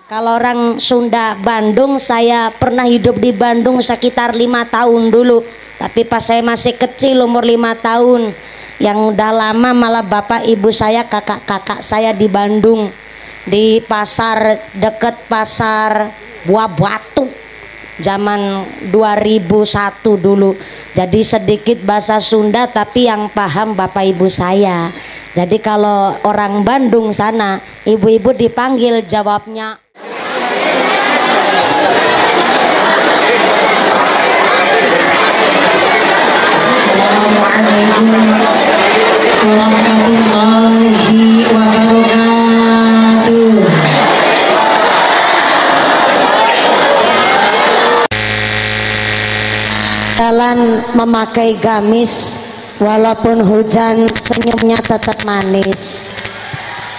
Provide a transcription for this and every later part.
Kalau orang Sunda Bandung, saya pernah hidup di Bandung sekitar 5 tahun dulu. Tapi pas saya masih kecil umur 5 tahun, yang udah lama malah bapak ibu saya, kakak-kakak saya di Bandung, di pasar deket pasar Buah Batu, zaman 2001 dulu. Jadi sedikit bahasa Sunda tapi yang paham bapak ibu saya. Jadi kalau orang Bandung sana, ibu-ibu dipanggil jawabnya Assalamualaikum warahmatullahi wabarakatuh. Jalan memakai gamis, walaupun hujan senyumnya tetap manis.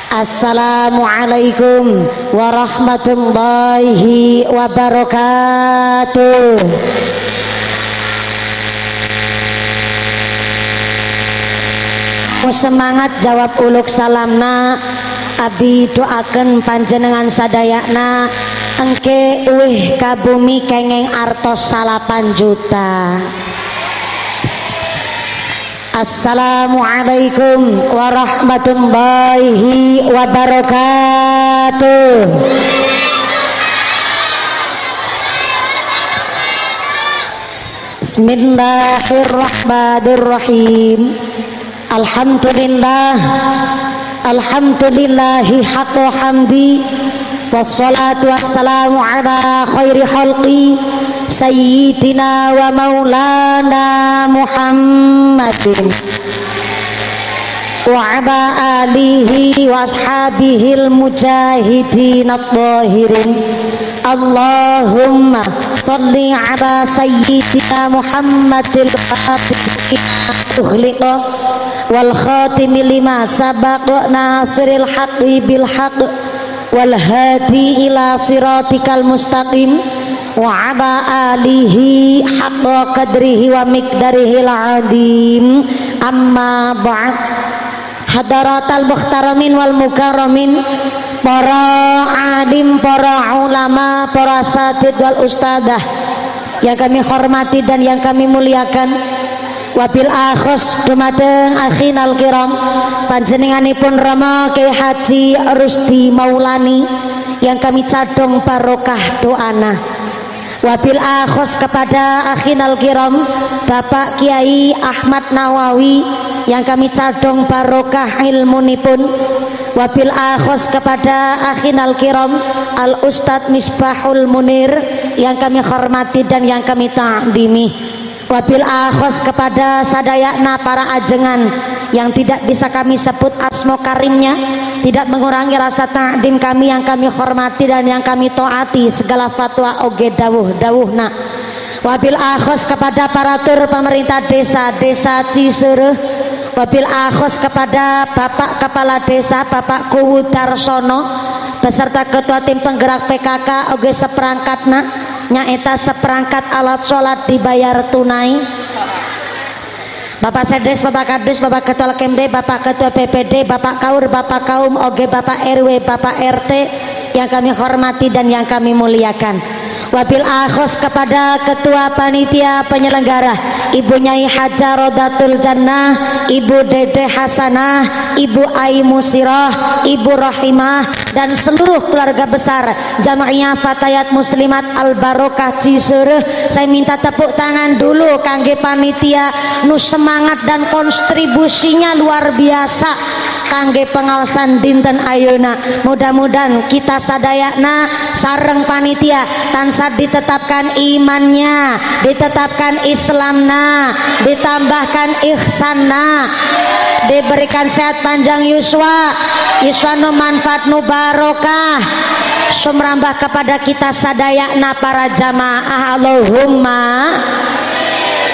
Assalamualaikum warahmatullahi wabarakatuh. Semangat jawab uluk salamna, abi doakan panjenengan sadayakna engke uih kabumi kengeng artos 8 juta. Assalamualaikum warahmatullahi wabarakatuh. Bismillahirrahmanirrahim. Alhamdulillah, alhamdulillahi haqqa hamdi, wassalatu wassalamu ala khairi khalqi sayyidina wa maulana Muhammadin wa ala alihi wa ashabihil mujahidin at-tahirin. Allahumma salli ala sayyidina Muhammadil fatihina tughliqa wal khatimi lima sabaq nasiril haqqi bil haqq wal hadi ila siratikal mustaqim wa ala alihi haqqa qadrihi wa miqdarihil adim. Amma ba'd. Hadaratal muhtaramin wal mukarramin, para alim, para ulama, para asatid wal ustadah yang kami hormati dan yang kami muliakan. Wabil akhos dumateng akhinal kiram, panjenenganipun Rama Kyai Haji Rusdi Maulani yang kami cadong barokah doana. Wabil akhos kepada akhinal kiram Bapak Kiai Ahmad Nawawi yang kami cadong barokah ilmunipun. Wabil akhos kepada akhinal kiram Al Ustadz Misbahul Munir yang kami hormati dan yang kami ta'dimi. Wabil akhos kepada sadayakna para ajengan yang tidak bisa kami sebut asmo karimnya, tidak mengurangi rasa ta'dim kami yang kami hormati dan yang kami taati segala fatwa oge dawuh-dawuhna. Wabil akhos kepada para tur pemerintah desa Cisereh. Wabil akhos kepada Bapak Kepala Desa Bapak Kuwu Darsono beserta Ketua Tim Penggerak PKK oge seperangkatna, nyaeta seperangkat alat sholat dibayar tunai. Bapak Sedes, Bapak Kadus, Bapak Ketua Kemde, Bapak Ketua PPD, Bapak Kaur, Bapak Kaum, oge Bapak RW, Bapak RT yang kami hormati dan yang kami muliakan. Wabil akhos kepada Ketua Panitia Penyelenggara Ibu Nyai Haja Rodatul Jannah, Ibu Dede Hasanah, Ibu Ai Musirah, Ibu Rahimah dan seluruh keluarga besar Jamaiyah Fatayat Muslimat Al Barokah Cisereh. Saya minta tepuk tangan dulu kangge panitia nu semangat dan kontribusinya luar biasa kangge pengawasan dinten ayeuna. Mudah-mudahan kita sadayana sareng panitia tansah ditetapkan imannya, ditetapkan Islamna, ditambahkan ihsanna, diberikan sehat panjang yuswa nu manfaat nu barokah sumrambah kepada kita sadayana para jamaah. Allahumma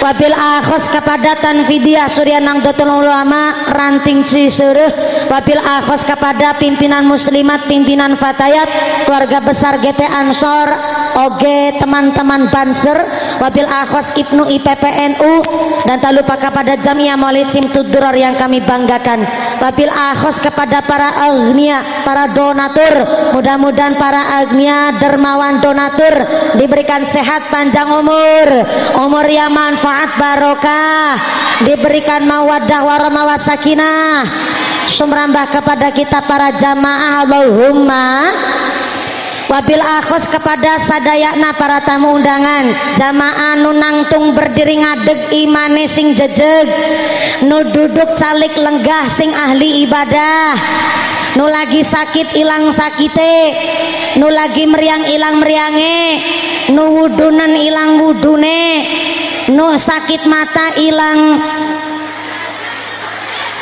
wabil akhos kepada Tanfidiah Surya Nahdlatul Ulama Ranting Ciseureum, wabil akhos kepada pimpinan muslimat, pimpinan fatayat, keluarga besar GT Ansor, oge teman-teman Banser, wabil akhos Ibnu IPPNU, dan tak lupa kepada Jamiah Maulid Simtud Duror yang kami banggakan. Wabil akhos kepada para agnia, para donatur, mudah-mudahan para agnia dermawan donatur diberikan sehat panjang umur yang manfaat barokah, diberikan mawaddah warahmah wasakinah, sumrambah kepada kita para jamaah Allahumma. Wabil akhos kepada sadayakna para tamu undangan, jamaah nu nangtung berdiri ngadeg imane sing jejeg, nu duduk calik lenggah sing ahli ibadah, nu lagi sakit ilang sakite, nu lagi meriang ilang meriange, nu wudunan ilang wudune, nu sakit mata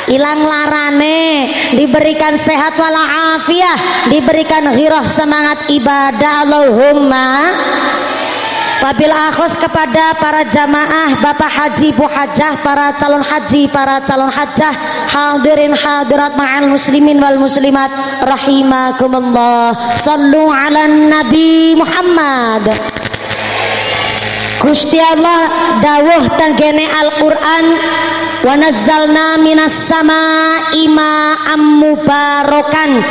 ilang larane, diberikan sehat walafiah, diberikan ghirah semangat ibadah Allahumma. Wabil akhos kepada para jamaah Bapak Haji Bu Hajah, para calon haji, para calon hajah, hadirin hadirat ma'al muslimin wal muslimat rahimakumullah. Sallu ala Nabi Muhammad. Gusti Allah dawuh tanggene Al-Qur'an, wa nazzalna minas samaa'i ma'am mubarakan.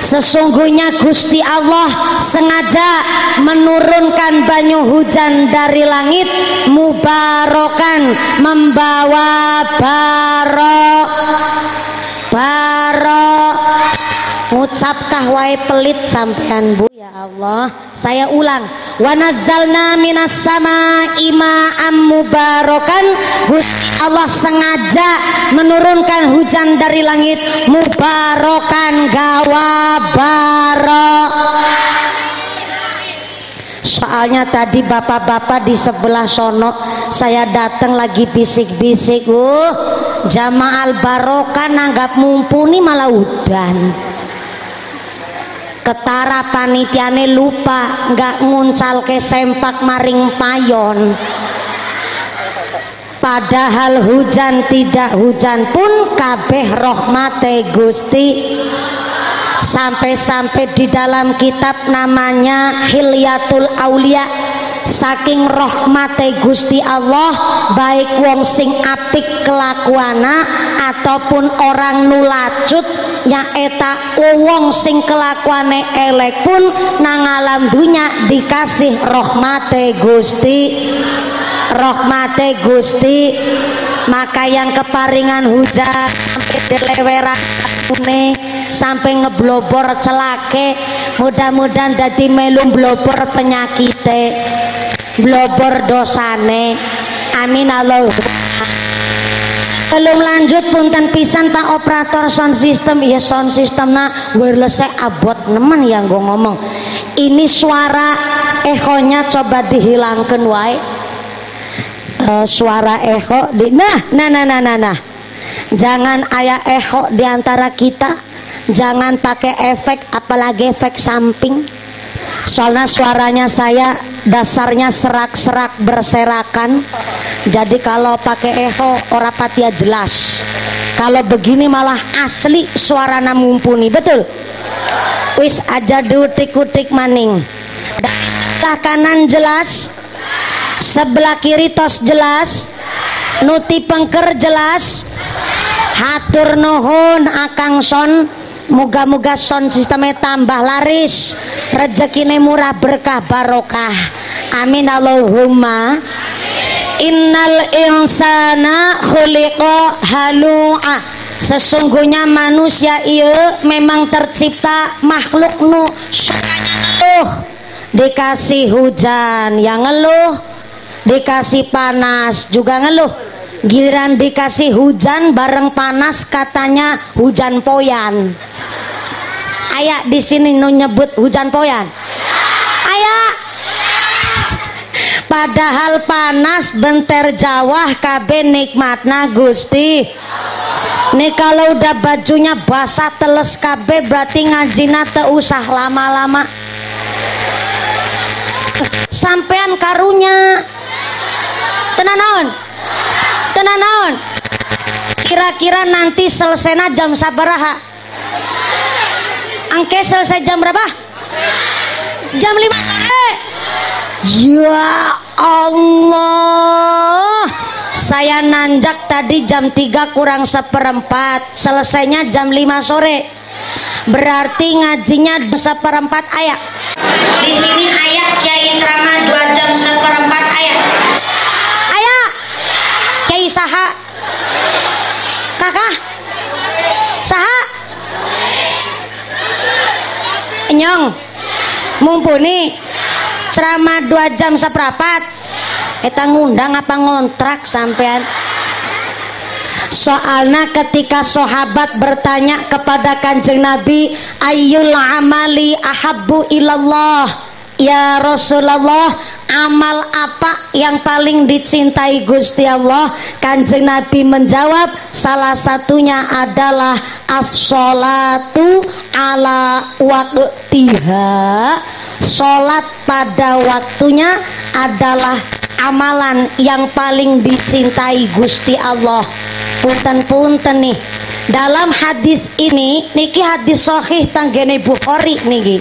Sesungguhnya Gusti Allah sengaja menurunkan banyu hujan dari langit mubarakan, membawa ngucapkah wae pelit sampean Bu? Ya Allah, saya ulang, wa nazzalna minas samaa'i ma'am mubarakan. Gusti Allah sengaja menurunkan hujan dari langit mubarakan, gawa barok. Soalnya tadi bapak-bapak di sebelah sono saya datang lagi bisik-bisik, jamaah barokah nanggap mumpuni malah udan. Ketara panitiane lupa nggak nguncal ke sempak maring payon, padahal hujan tidak hujan pun kabeh rahmate Gusti. Sampai-sampai di dalam kitab namanya Hilyatul Aulia, saking rahmate Gusti Allah, baik wong sing apik kelakuana ataupun orang nulacut nya eta wong sing kelakuane elek pun nang alam dunya dikasih rahmate Gusti. Maka yang keparingan hujan sampai deleweran sampai ngeblobor celake, mudah-mudahan dadi melu blobor penyakite, blobor dosane, amin Allahumma. Belum lanjut punten pisan Pak operator sound system, ya sound system na wireless abot nemen yang gue ngomong. Ini suara echonya coba dihilangkan wae. Suara echo di nah. Jangan aya echo diantara kita, jangan pakai efek, apalagi efek samping. Soalnya suaranya saya dasarnya serak-serak berserakan, jadi kalau pakai echo ora patia jelas. Kalau begini malah asli suarana mumpuni, betul? Wis aja dutik-utik maning. Dari sebelah kanan jelas, sebelah kiri tos jelas, nuti pengker jelas. Hatur nuhun Akang Son, muga-muga sound sistemnya tambah laris, rezekine murah berkah barokah, amin Allahumma. Innal insana khuliqa halu'a. Sesungguhnya manusia iya memang tercipta makhluk nu sukanya ngeluh. Dikasih hujan yang ngeluh, dikasih panas juga ngeluh. Giliran dikasih hujan bareng panas katanya hujan poyan. Aya di sini nu nyebut hujan poyan? Aya. Padahal panas benter jawah kabeh nikmatna Gusti. Nih kalau udah bajunya basah teles kabeh berarti ngajina teu usah lama-lama. Sampean karunya tenan naon? tenan naon? Kira-kira nanti selesainya jam sabaraha? Angke selesai jam berapa? Jam 5 sore. Ya Allah, saya nanjak tadi jam 3 kurang seperempat, selesainya jam 5 sore. Berarti ngajinya 1/4 ayat. Di sini ayat Kiai ceramah 2 jam 1/4 ayat. Ayat Kiai saha? Kakak saha? Nyong mumpuni ceramah 2 jam 1/4. Eta ngundang apa ngontrak sampean? Soalnya ketika sahabat bertanya kepada Kanjeng Nabi, ayyul amali ahabbu ilallah, ya Rasulullah, amal apa yang paling dicintai Gusti Allah? Kanjeng Nabi menjawab, salah satunya adalah as-sholatu ala waqtiha. Sholat pada waktunya adalah amalan yang paling dicintai Gusti Allah. Punten-punten nih, dalam hadis ini niki hadis sahih tanggene Bukhari niki,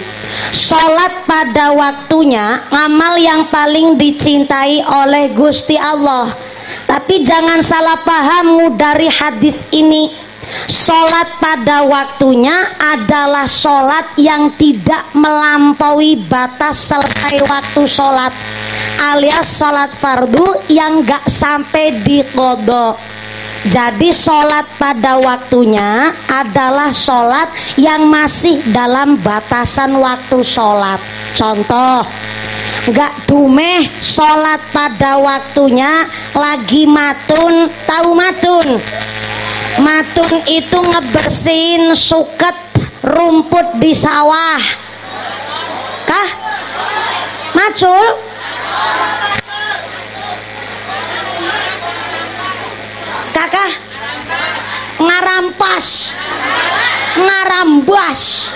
sholat pada waktunya amal yang paling dicintai oleh Gusti Allah. Tapi jangan salah paham dari hadis ini, sholat pada waktunya adalah sholat yang tidak melampaui batas selesai waktu sholat, alias sholat fardu yang gak sampai diqodho. Jadi sholat pada waktunya adalah sholat yang masih dalam batasan waktu sholat. Contoh, gak dumeh sholat pada waktunya lagi matun. Tahu matun? Matun itu ngebersihin suket rumput di sawah. Kah? Macul? Kakak? Ngarampas. Ngarambas.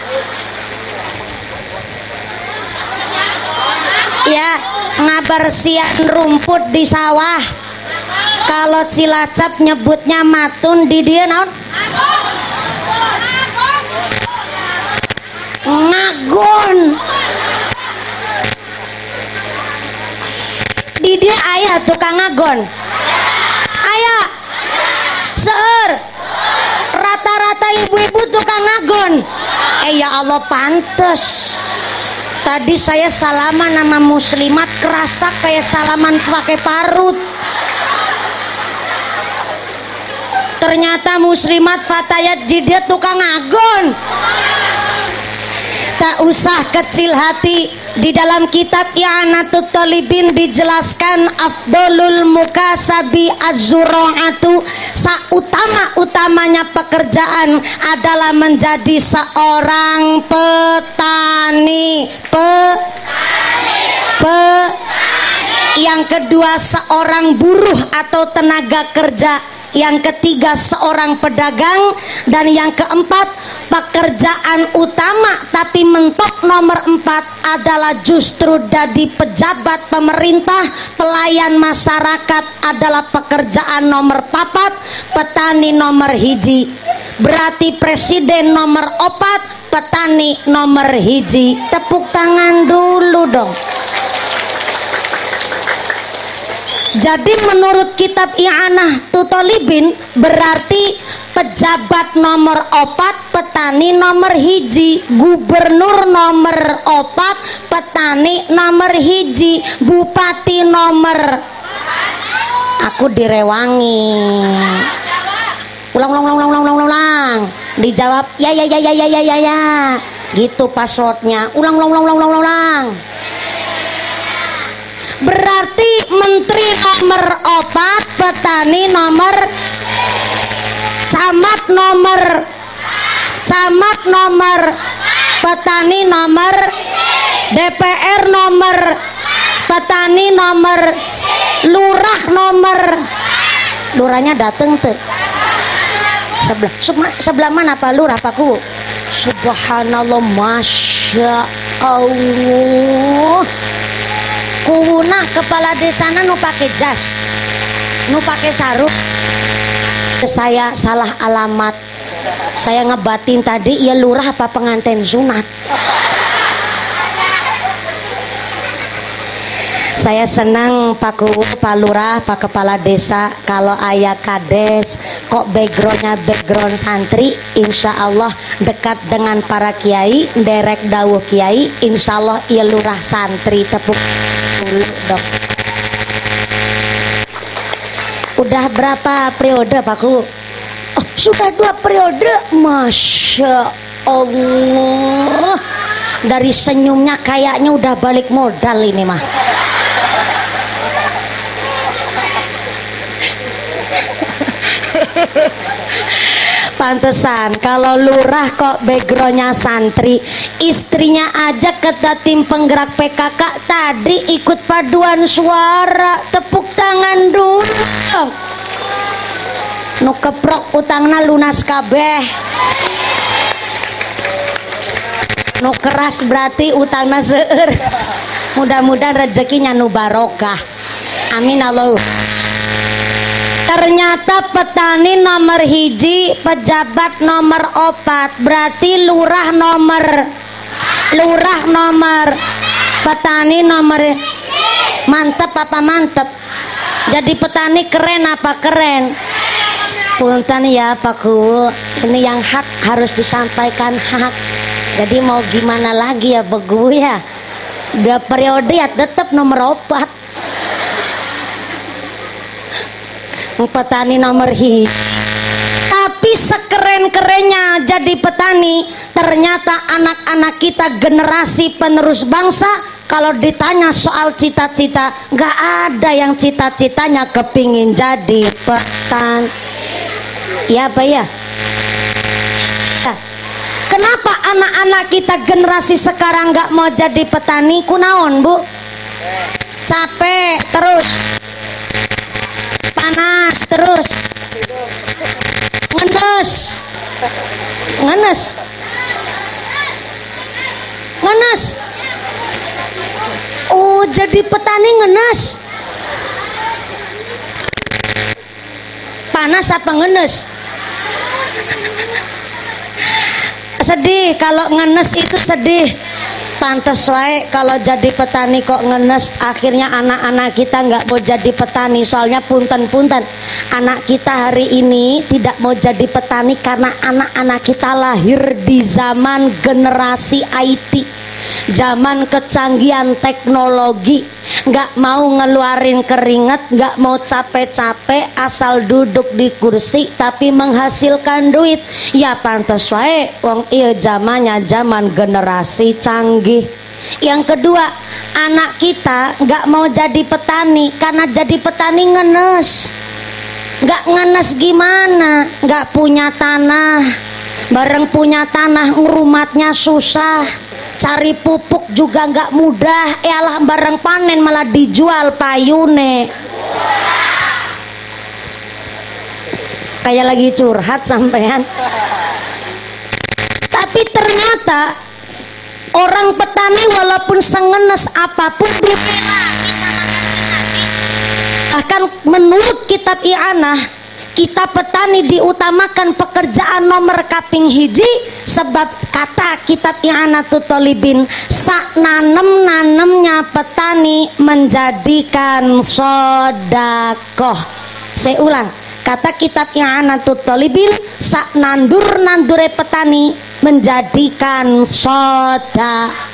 Ya, ngabersihan rumput di sawah. Kalau Cilacap nyebutnya matun, di dia naon? Ngagon. Di dia ayah tukang ngagon. Ayah. Seur. Rata-rata ibu-ibu tukang ngagon. Ya Allah, pantes. Tadi saya salaman sama muslimat, kerasa kayak salaman pakai parut. Ternyata muslimat fatayat jidat tukang ngagon. Tak usah kecil hati, di dalam kitab I'anatut Thalibin dijelaskan afdolul mukasabi az-zura'atu, sautama-utamanya pekerjaan adalah menjadi seorang petani. Yang kedua seorang buruh atau tenaga kerja. Yang ketiga seorang pedagang. Dan yang keempat pekerjaan utama tapi mentok nomor 4 adalah justru jadi pejabat pemerintah. Pelayan masyarakat adalah pekerjaan nomor 4, petani nomor 1. Berarti presiden nomor 4, petani nomor 1. Tepuk tangan dulu dong. Jadi menurut kitab I'anatut Thalibin berarti pejabat nomor 4, petani nomor 1, gubernur nomor 4, petani nomor 1, bupati nomor. Aku direwangi. Ulang. Dijawab ya. Gitu passwordnya. Ulang. Berarti menteri nomor 4, petani nomor, camat nomor, petani nomor, DPR nomor, petani nomor, lurah nomor. Lurahnya dateng tuh. Sebelah mana Pak Lurah Pak Ku? Subhanallah, Masya Allah. Kuhuna kepala desana nu pakai jas, nu pakai sarung, saya salah alamat. Saya ngebatin tadi ya lurah apa pengantin sunat. Saya senang Pak Lurah, Pak Kepala Desa, kalau ayah kades kok backgroundnya background santri, insya Allah dekat dengan para kiai, derek dawuh kiai, insya Allah ia lurah santri. Tepuk dulu dong. Udah berapa periode Pak Ku? Oh, sudah 2 periode, Masya Allah. Dari senyumnya kayaknya udah balik modal ini mah. Pantesan kalau lurah kok backgroundnya santri, istrinya aja ketua tim penggerak PKK tadi ikut paduan suara. Tepuk tangan dulu. Nu keprok utangna lunas kabeh. Nu keras berarti utangna seueur. Mudah-mudahan rezekinya nu barokah. Amin Allah. Ternyata petani nomor hiji, pejabat nomor 4, berarti lurah nomor, petani nomor. Mantep apa mantep? Jadi petani keren apa keren? Punten ya Pak Ku, ini yang hak harus disampaikan hak. Jadi mau gimana lagi ya Begu ya? 2 periode ya tetap nomor 4. Petani nomor hiji. Tapi sekeren-kerennya jadi petani, ternyata anak-anak kita generasi penerus bangsa, kalau ditanya soal cita-cita, gak ada yang cita-citanya kepingin jadi petani. Ya apa ya? Kenapa anak-anak kita generasi sekarang gak mau jadi petani? Kunaon Bu? Capek terus, panas terus, ngenes. Oh, jadi petani ngenes. Panas apa ngenes? Sedih kalau ngenes itu sedih. Pantes wae kalau jadi petani kok ngenes, akhirnya anak-anak kita nggak mau jadi petani. Soalnya punten-punten, anak kita hari ini tidak mau jadi petani karena anak-anak kita lahir di zaman generasi IT, zaman kecanggihan teknologi. Nggak mau ngeluarin keringat, nggak mau capek-capek, asal duduk di kursi tapi menghasilkan duit. Ya pantes wae wong ieu zamannya zaman generasi canggih. Yang kedua, anak kita nggak mau jadi petani karena jadi petani ngenes. Nggak ngenes gimana? Nggak punya tanah, bareng punya tanah ngurumatnya susah, cari pupuk juga nggak mudah. Yalah bareng panen malah dijual payune. Kayak lagi curhat sampean. Tapi ternyata orang petani walaupun sengenes apapun dibela bisa makan Nabi. Bahkan menurut kitab I'anah, kita petani diutamakan pekerjaan nomor kaping hiji, sebab kata kitab I'anatul Thalibin, sak nanemnya petani menjadikan sodakoh. Saya ulang, kata kitab I'anatul Thalibin, sak nandure petani menjadikan sodakoh.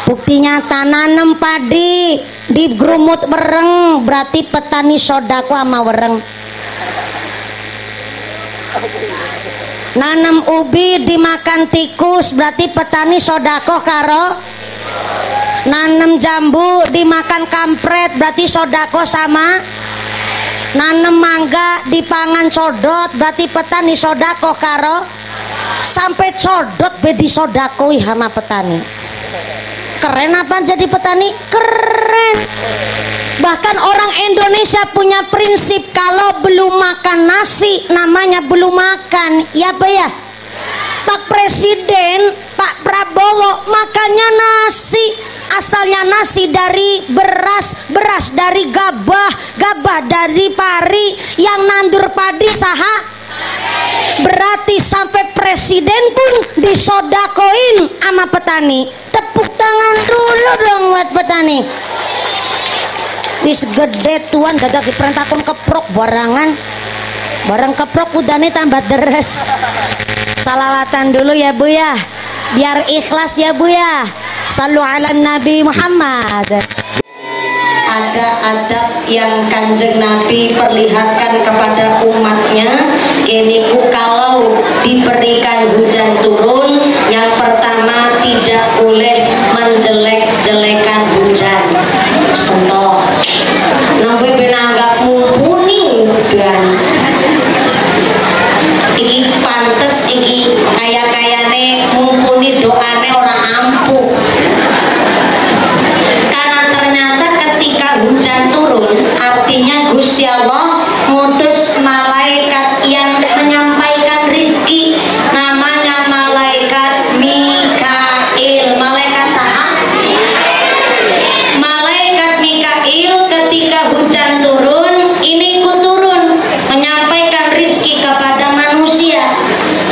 Buktinya tananem padi di grumut wereng, berarti petani sodakoh sama wereng. Nanam ubi dimakan tikus, berarti petani sodakoh karo. Nanam jambu dimakan kampret, berarti sodakoh sama. Nanam mangga dipangan codot, berarti petani sodakoh karo. Sampai codot bedi sodakoi sama petani. Keren apa jadi petani? Keren. Bahkan orang Indonesia punya prinsip, kalau belum makan nasi namanya belum makan. Ya apa ya? Pak Presiden, Pak Prabowo makannya nasi. Asalnya nasi dari beras, beras dari gabah, gabah dari pari, yang nandur padi saha Berarti sampai presiden pun disodakoin sama petani. Tepuk tangan dulu dong buat petani. Wis gede tuan gagak diperintahkan keprok barangan. Barang keprok udah nih tambah deres. Salawatan dulu ya Bu ya, biar ikhlas ya Bu ya. Sallu ala Nabi Muhammad. Ada adab yang Kanjeng Nabi perlihatkan kepada umatnya. Geniku kalau diberikan hujan turun, yang pertama tidak boleh menjelek-jelekan hujan. Contoh, nabi benanggap mumpuni dan iki pantes iki kaya-kayane mumpuni doane orang ampuh. Karena ternyata ketika hujan turun, artinya Gusti Allah ngutus malaikat yang menyampaikan rizki, namanya malaikat Mikail. Malaikat saha? Malaikat Mikail ketika hujan turun, ini ikut turun menyampaikan rizki kepada manusia.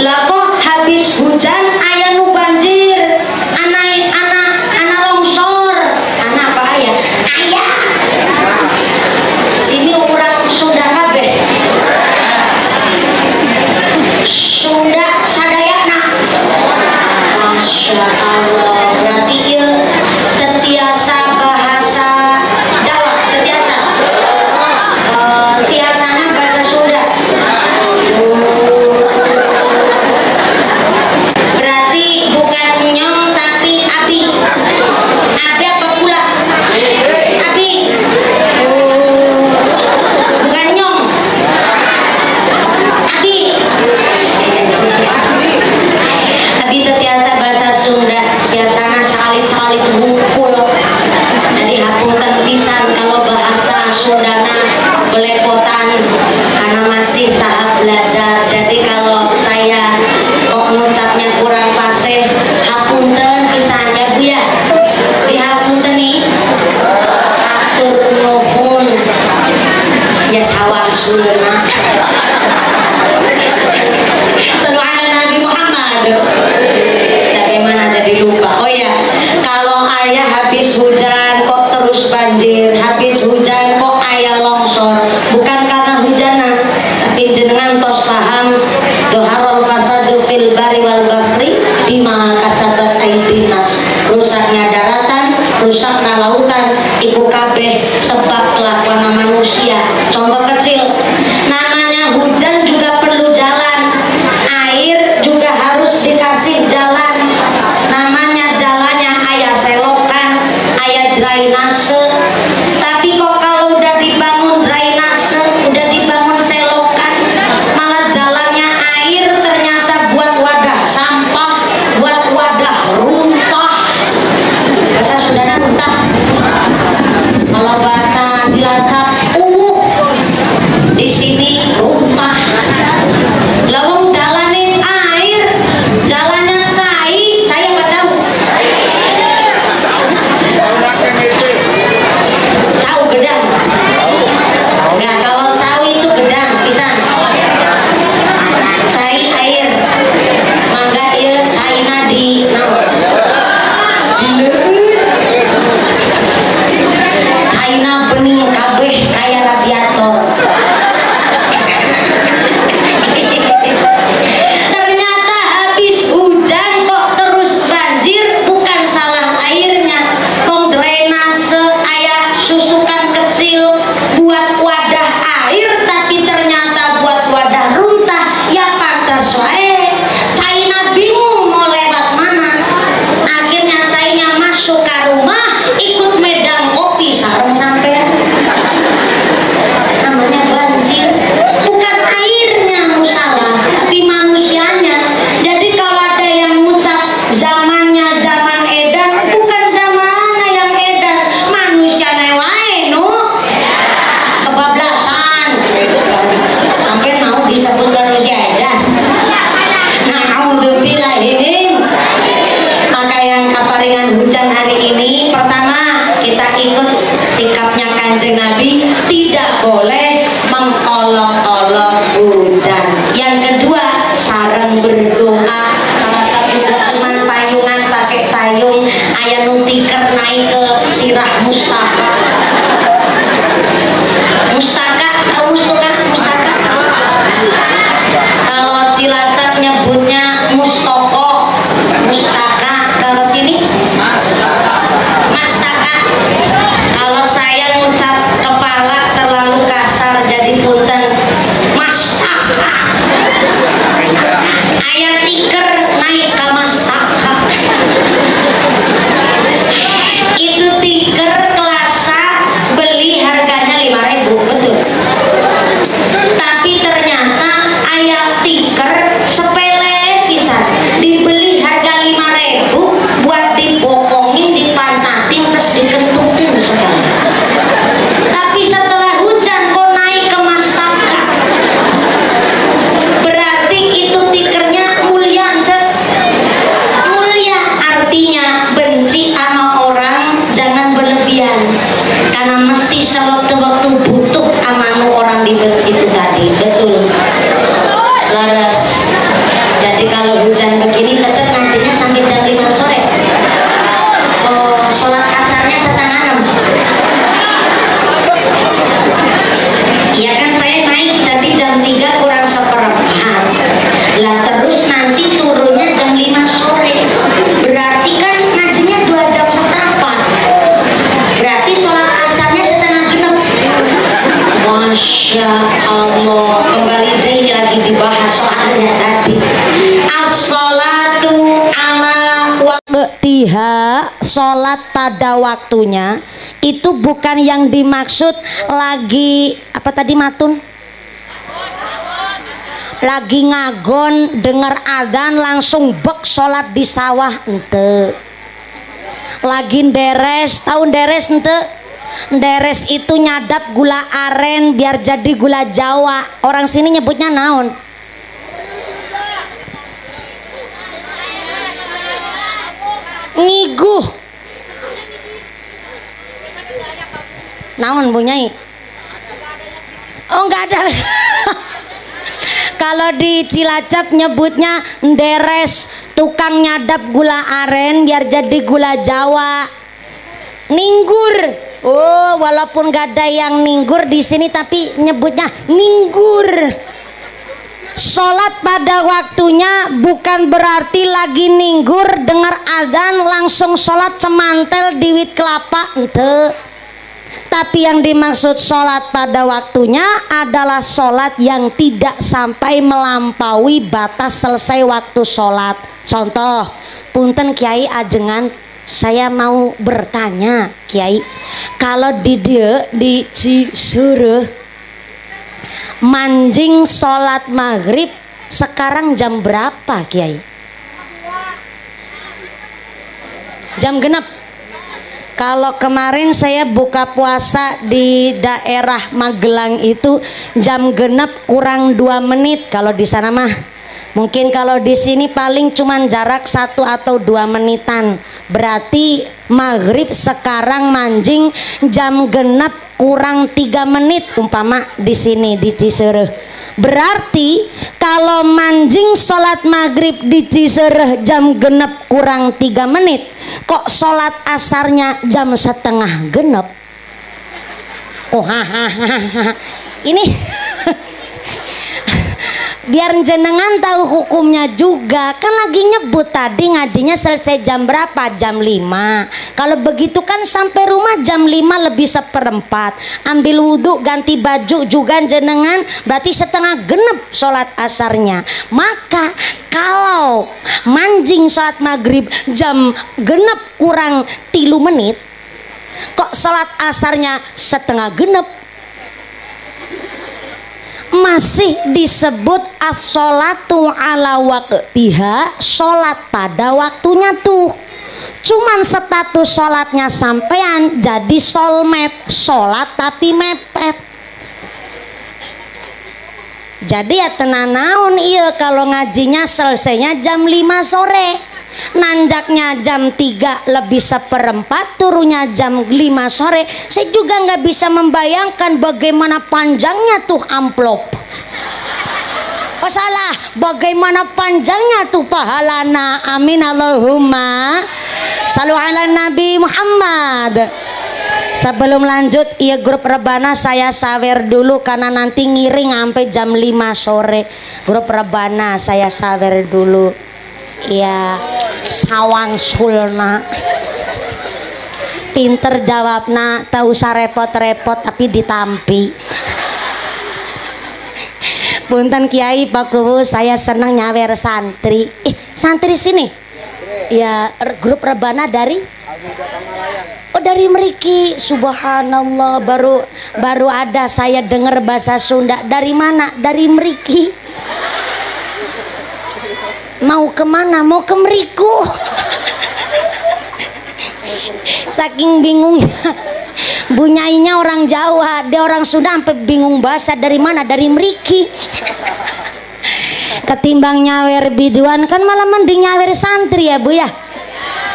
Lah kok habis hujan aya nu banjir, anak longsor, anak apa aya? Aya. Sini urang sudah kabeh. Sudah sadayana. Masya Allah. Berarti ieu tetiasa bahasa Jawa, tetiasa. Tiasana bahasa Sunda. Berarti bukan nyong tapi abi. Abi apa pula? Abi. Bukan nyong. Abi. Abi tetiasa bahasa Sunda. Biasanya sekali-sekali ngumpul. Jadi hapunten pisan kalau bahasa Sundana belepotan karena masih tahap belajar. Jadi kalau saya kok ngucapnya kurang fasih, hapunten pisan ya Bu ya. Dihapunten nih. Atur nuhun. Ya sawang Sunda. Sallu ala Nabi Muhammad. Bagaimana jadi lupa? Oh ya, kalau ayah habis hujan kok terus banjir, habis hujan kok ayah longsor, bukan karena hujanan, tapi jenengan tos paham doharul fasadu fil bari wal bahri bima kasabat aidinas. Rusaknya daratan, rusaknya lautan, ibu kabeh sebab kelakuan manusia. Contoh kecil, namanya hujan juga perlu jalan, air juga harus dikasih jalan. Namanya jalannya ayah selokan, ayah drainase. Tapi kok kalau udah dibangun drainase, udah dibangun selokan, malah jalannya air ternyata buat wadah sampah, buat wadah runtah. Bahasa Sundana runtah. Kalau bahasa Cilacap di sini runtah. Lawang jalanin air, jalannya cai apa jauh? Cau gedang. Nah, kalau cau itu gedang pisan. Cai air. Mangga ieu caina di caina bening kabeh kaya radiator. Ternyata habis hujan kok terus banjir, bukan salah airnya. Kong drainase aya susukan kecil buat wadah air, tapi ternyata buat wadah runtah. Ya pantas wae. Caina bingung mau lewat mana. Akhirnya caina masuk ke rumah, ikut medang kopi sareng sampean. Namanya banjir, bukan airnya musalah, tapi manusianya. Jadi kalau ada yang ngucap zamannya zaman edan, bukan zamannya yang edan, manusianya wae nu kebablasan. Sampai mau disebut manusia edan. Na'udzubillahi. Maka yang kaparingan hujan hari ini, pertama kita ikut sikapnya Kanjeng Nabi, tidak boleh mengolok-olok hujan. Yang sirah mustaka. Mustaka, tahu mustaka? Kalau Cilacap nyebutnya mustoko, mustaka. Kalau sini mastaka. Kalau saya ngucap kepala terlalu kasar jadi punten mastaka. Ayat tiker naik ke mastaka. Itu tiker kelasa beli harganya 5.000, betul. Tapi ternyata ayat tiker sepele pisan dibeli harga 5.000 buat dibokongin, dipantatin, terus dikentukin sekali. Tapi setelah hujan kok naik ke mastaka. Berarti itu tikernya mulia enggak? Mulia, artinya benci sama orang jangan berlebihan, karena mesti sewaktu-waktu butuh amanu orang dibenci itu tadi, betul. Laras. Jadi kalau hujan begini tetap nantinya sampai jam 5 sore. Oh, sholat asarnya 5:30. Iya kan, saya naik tadi jam 3 kurang seperempat. Lah terus nanti turunnya jam 5 sore. Berarti kan ngajinya 2 jam setengah. Berarti sholat asarnya 5:30. Masya Allah, kembali deh lagi dibahas soalnya tadi. As-sholatu ala waqtiha, sholat pada waktunya. Itu bukan yang dimaksud lagi apa tadi Matun? Lagi ngagon dengar adzan langsung bek sholat di sawah, ente. Lagi deres, tahu deres ente? Deres itu nyadap gula aren biar jadi gula Jawa. Orang sini nyebutnya naon? Ngiguh. Naon Bu Nyai? Oh enggak ada. Kalau di Cilacap nyebutnya deres, tukang nyadap gula aren biar jadi gula Jawa. Ninggur. Oh, walaupun gak ada yang ninggur di sini tapi nyebutnya ninggur. Sholat pada waktunya bukan berarti lagi ninggur dengar adzan langsung sholat cemantel di wit kelapa, ente. Tapi yang dimaksud sholat pada waktunya adalah sholat yang tidak sampai melampaui batas selesai waktu sholat. Contoh, punten Kiai ajengan, saya mau bertanya Kiai, kalau di dia di Cisureuh manjing sholat maghrib sekarang jam berapa Kiai? Jam genep. Kalau kemarin saya buka puasa di daerah Magelang itu jam genep kurang 2 menit. Kalau di sana mah mungkin, kalau di sini paling cuman jarak 1 atau 2 menitan. Berarti maghrib sekarang manjing jam genep kurang 3 menit umpama di sini di Cisureuh. Berarti kalau manjing sholat maghrib di Cisureuh jam genep kurang 3 menit, kok sholat asarnya jam setengah genep? Oh, ini biar jenengan tahu hukumnya juga. Kan lagi nyebut tadi ngajinya selesai jam berapa? Jam 5. Kalau begitu kan sampai rumah jam 5 lebih 1/4. Ambil wudhu, ganti baju juga jenengan, berarti setengah genep sholat asarnya. Maka kalau manjing sholat maghrib jam genep kurang 3 menit, kok sholat asarnya setengah genep, masih disebut as-sholatu ala waqtiha, sholat pada waktunya tuh. Cuman status sholatnya sampean jadi solmet, sholat tapi mepet. Jadi ya tenanaun iya kalau ngajinya selesainya jam 5 sore, nanjaknya jam 3 lebih 1/4, turunnya jam 5 sore. Saya juga nggak bisa membayangkan bagaimana panjangnya tuh amplop. Oh salah, bagaimana panjangnya tuh pahalana. Amin Allahumma Salu ala Nabi Muhammad. Sebelum lanjut, iya grup rebana saya sawer dulu karena nanti ngiring sampai jam 5 sore. Grup rebana saya sawer dulu. Iya, sawang sulna. Pinter jawabna, tak usah repot-repot tapi ditampi. Punten Kiai Pak Kuwu, saya senang nyawer santri. Santri sini. Ya, grup rebana dari dari Meriki. Subhanallah, baru ada saya dengar bahasa Sunda. Dari mana? Dari Meriki. Mau kemana? Mau ke Meriku. Saking bingungnya, bunyainya orang Jawa, dia orang Sunda sampai bingung bahasa dari mana, dari Meriki. Ketimbang nyawer biduan kan malah mending nyawer santri ya Bu ya.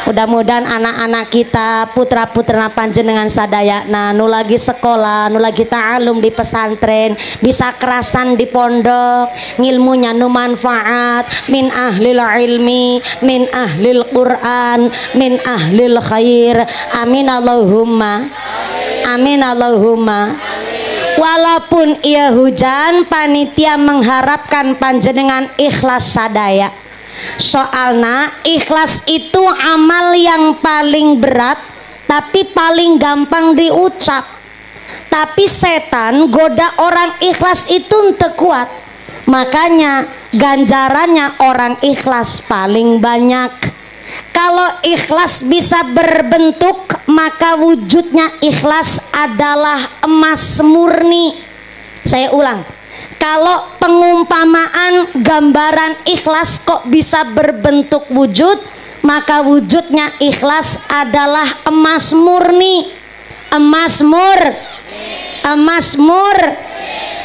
Mudah-mudahan anak-anak kita, putra-putra panjenengan sadayana nu lagi sekolah, nu lagi ta'alum di pesantren, bisa kerasan di pondok, ngilmunya nu manfaat, min ahlil ilmi, min ahlil Quran, min ahlil khair. Amin Allahumma. Amin Allahumma. Walaupun ia hujan, panitia mengharapkan panjenengan ikhlas sadaya. Soalnya ikhlas itu amal yang paling berat tapi paling gampang diucap. Tapi setan goda orang ikhlas itu ente kuat. Makanya ganjarannya orang ikhlas paling banyak. Kalau ikhlas bisa berbentuk, maka wujudnya ikhlas adalah emas murni. Saya ulang, kalau pengumpamaan gambaran ikhlas kok bisa berbentuk wujud, maka wujudnya ikhlas adalah emas murni. Emas mur.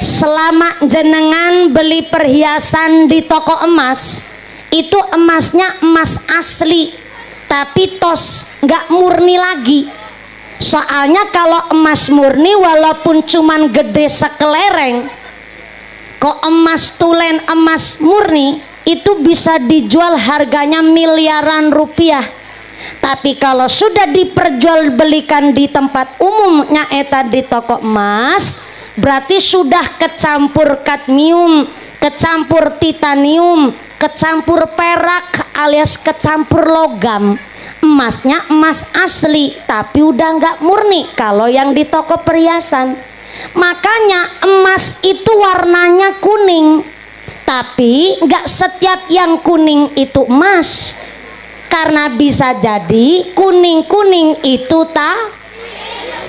Selama jenengan beli perhiasan di toko emas, itu emasnya emas asli, tapi tos nggak murni lagi. Soalnya kalau emas murni walaupun cuman gede sekelereng, kok emas tulen, emas murni itu bisa dijual harganya miliaran rupiah. Tapi kalau sudah diperjualbelikan di tempat umumnya eta di toko emas, berarti sudah kecampur kadmium, kecampur titanium, kecampur perak alias kecampur logam. Emasnya emas asli tapi udah nggak murni kalau yang di toko perhiasan. Makanya emas itu warnanya kuning, tapi nggak setiap yang kuning itu emas, karena bisa jadi kuning-kuning itu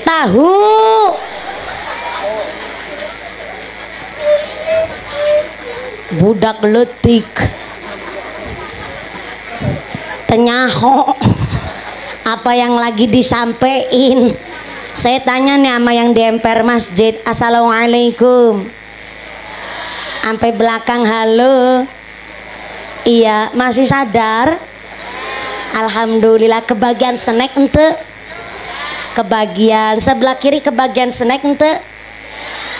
tahu. Budak letik tenyaho apa yang lagi disampaikan. Saya tanya nih sama yang di emper masjid, assalamualaikum, sampai belakang halo. Iya, masih sadar? Alhamdulillah. Kebagian snack ente? Kebagian sebelah kiri, kebagian snack ente?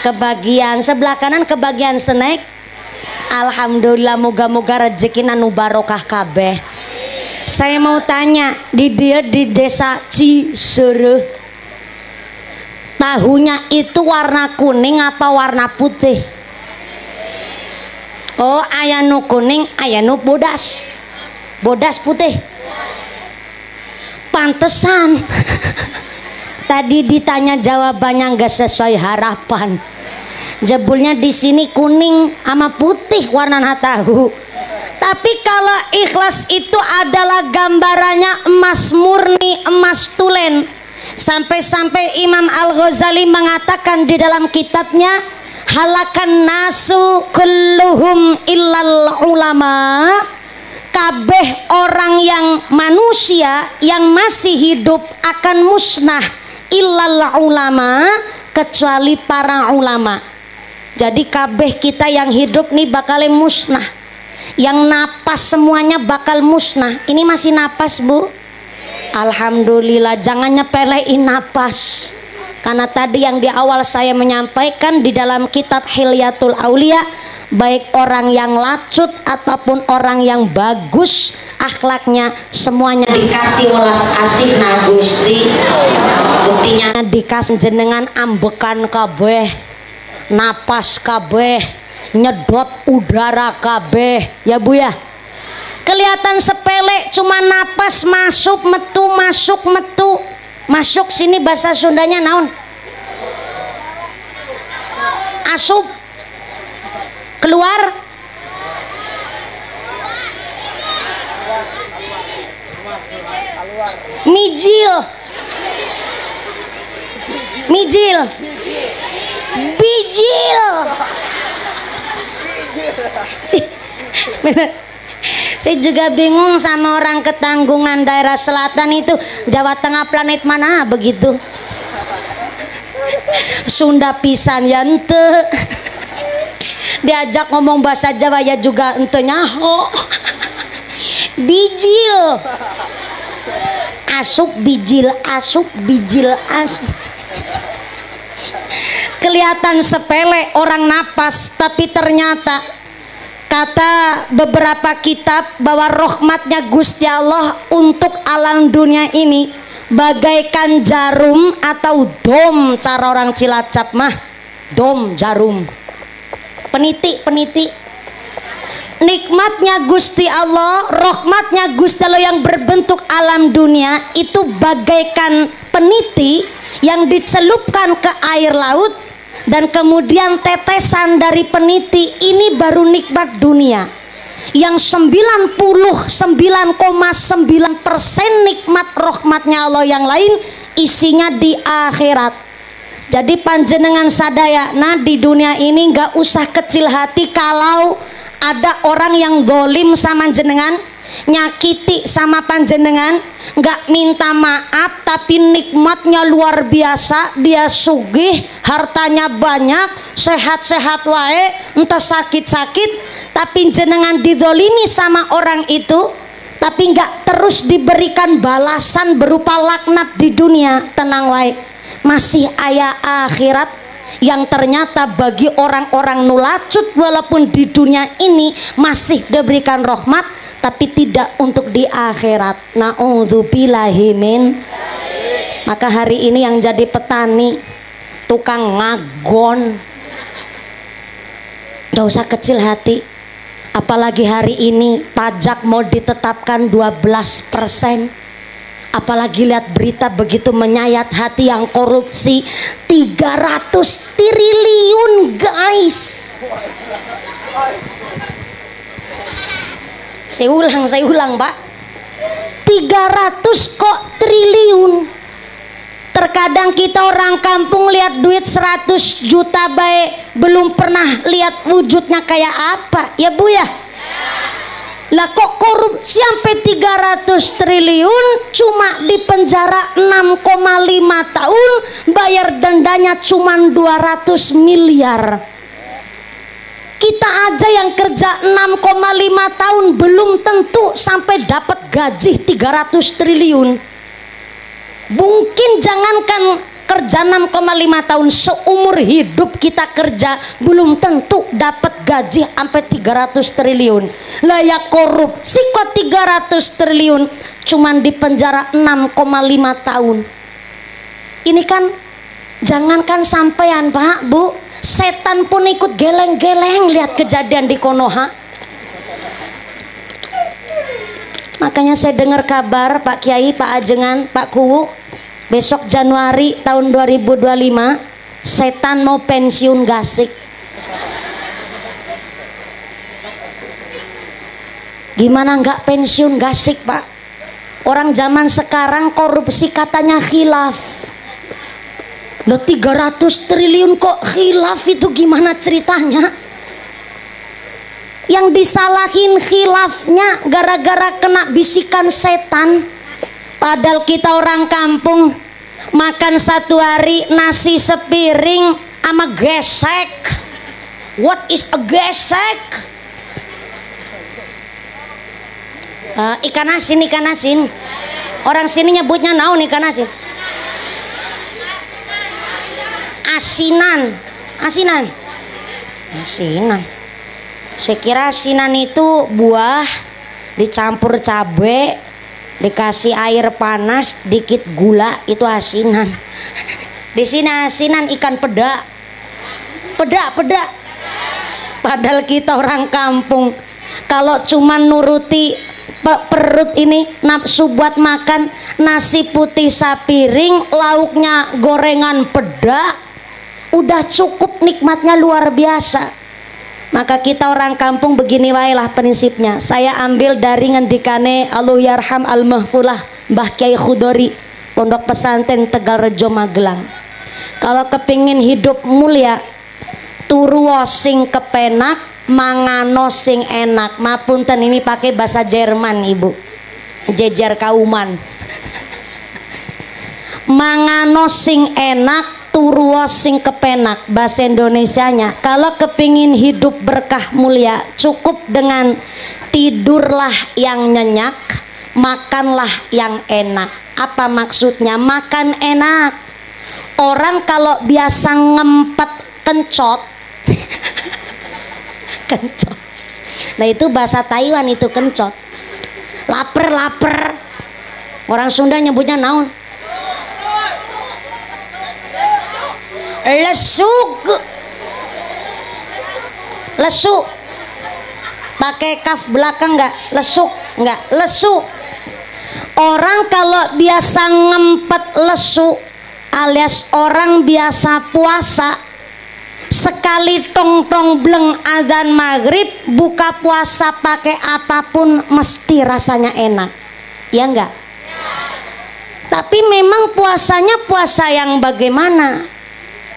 Kebagian sebelah kanan, kebagian snack. Alhamdulillah, moga-moga rezeki nu barokah kabeh. Saya mau tanya, di desa Cisereh, tahunya itu warna kuning apa warna putih? Oh, aya nu kuning, aya nu bodas. Bodas putih. Pantesan. Tadi ditanya jawabannya nggak sesuai harapan. Jebulnya di sini kuning sama putih warna tahu. Tapi kalau ikhlas itu adalah gambarannya emas murni, emas tulen. Sampai-sampai Imam Al-Ghazali mengatakan di dalam kitabnya, halakan nasu kulluhum illal ulama. Kabeh orang yang manusia yang masih hidup akan musnah illal ulama, kecuali para ulama. Jadi kabeh kita yang hidup nih bakal musnah. Yang napas semuanya bakal musnah. Ini masih napas Bu? Alhamdulillah. Jangan nyepelein napas. Karena tadi yang di awal saya menyampaikan di dalam kitab Hilyatul Aulia, baik orang yang lacut ataupun orang yang bagus akhlaknya, semuanya dikasih welas asih na Gusti. Buktinya dikasih jenengan ambekan kabeh, napas kabeh, nyedot udara kabeh, ya Bu ya. Kelihatan sepele, cuma napas masuk metu, masuk metu. Masuk sini bahasa Sundanya naon? Asup. Keluar. Mijil. Mijil. Bijil. Saya juga bingung sama orang Ketanggungan daerah selatan itu. Jawa Tengah planet mana begitu? Sunda pisan ya ente. Diajak ngomong bahasa Jawa ya juga ente nyaho. Bijil. Asup bijil, asup bijil, asup. Kelihatan sepele orang napas, tapi ternyata kata beberapa kitab bahwa rahmatnya Gusti Allah untuk alam dunia ini bagaikan jarum atau dom, cara orang Cilacap mah dom, jarum, peniti. Nikmatnya Gusti Allah, rahmatnya Gusti Allah yang berbentuk alam dunia itu bagaikan peniti yang dicelupkan ke air laut, dan kemudian tetesan dari peniti ini baru nikmat dunia. Yang 99,9% nikmat rahmatnya Allah yang lain isinya di akhirat. Jadi panjenengan sadaya, nah di dunia ini nggak usah kecil hati kalau ada orang yang dolim sama jenengan, nyakiti sama panjenengan, nggak minta maaf tapi nikmatnya luar biasa. Dia sugih, hartanya banyak, sehat-sehat wae, entah sakit-sakit, tapi jenengan didolimi sama orang itu, tapi nggak terus diberikan balasan berupa laknat di dunia. Tenang wae, masih aya akhirat yang ternyata bagi orang-orang nulacut walaupun di dunia ini masih diberikan rahmat, tapi tidak untuk di akhirat. Na'udzubillahi min. Maka hari ini yang jadi petani, tukang ngagon, gak usah kecil hati. Apalagi hari ini pajak mau ditetapkan 12%. Apalagi lihat berita begitu menyayat hati yang korupsi 300 triliun guys. Saya ulang Pak, 300 kok triliun. Terkadang kita orang kampung lihat duit 100 juta baik belum pernah lihat wujudnya kayak apa, ya Bu ya. Lah kok korupsi sampai 300 triliun, cuma di penjara 6,5 tahun, bayar dendanya cuma 200 miliar. Kita aja yang kerja 6,5 tahun belum tentu sampai dapat gaji 300 triliun. Mungkin jangankan kerja 6,5 tahun, seumur hidup kita kerja belum tentu dapat gaji sampai 300 triliun. Lah ya korupsi kok 300 triliun, cuman di penjara 6,5 tahun. Ini kan jangankan sampean Pak Bu, setan pun ikut geleng-geleng lihat kejadian di Konoha. Makanya saya dengar kabar Pak Kiai, Pak Ajengan, Pak Kuwu, besok Januari tahun 2025 setan mau pensiun gasik. Gimana nggak pensiun gasik Pak? Orang zaman sekarang korupsi katanya khilaf. Loh 300 triliun kok khilaf, itu gimana ceritanya? Yang disalahin khilafnya gara-gara kena bisikan setan. Padahal kita orang kampung makan satu hari nasi sepiring sama gesek. What is a gesek? Ikan asin. Orang sini nyebutnya naon ikan asin? Asinan. Saya kira asinan itu buah dicampur cabe, dikasih air panas, dikit gula, itu asinan. Di sini asinan ikan peda. Peda. Padahal kita orang kampung, kalau cuma nuruti perut ini nafsu buat makan nasi putih sapiring, lauknya gorengan peda, udah cukup, nikmatnya luar biasa. Maka kita orang kampung begini wailah prinsipnya. Saya ambil dari ngendikane Allah yarham al-mahfulah Mbah Kiai Khudori, Pondok Pesantren Tegal Rejo Magelang. Kalau kepingin hidup mulia, turu sing kepenak, mangano sing enak. Mapunten, ini pakai bahasa Jerman ibu, jejer kauman. Mangano sing enak, turu sing kepenak. Bahasa Indonesianya, kalau kepingin hidup berkah mulia, cukup dengan tidurlah yang nyenyak, makanlah yang enak. Apa maksudnya makan enak? Orang kalau biasa ngempet kencot kencot, nah itu bahasa Taiwan, itu kencot. Laper. Orang Sunda nyebutnya naon? Lesuk. Pakai kaf belakang nggak? Lesuk nggak? Lesuk. Orang kalau biasa ngempet lesu, alias orang biasa puasa, sekali tong bleng adzan maghrib, buka puasa pakai apapun mesti rasanya enak, ya enggak? Tapi memang puasanya puasa yang bagaimana?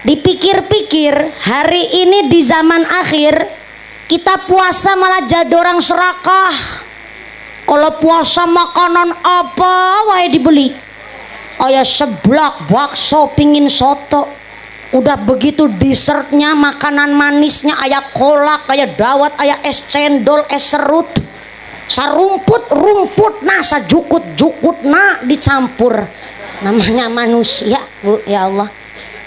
Dipikir-pikir, hari ini di zaman akhir kita puasa malah jadi orang serakah. Kalau puasa makanan apa wae dibeli, ayah seblak, bakso, pingin soto. Udah begitu dessertnya, makanan manisnya, ayah kolak, ayah dawat, ayah es cendol, es serut, rumput nah, sajukut nah dicampur. Namanya manusia bu, ya Allah.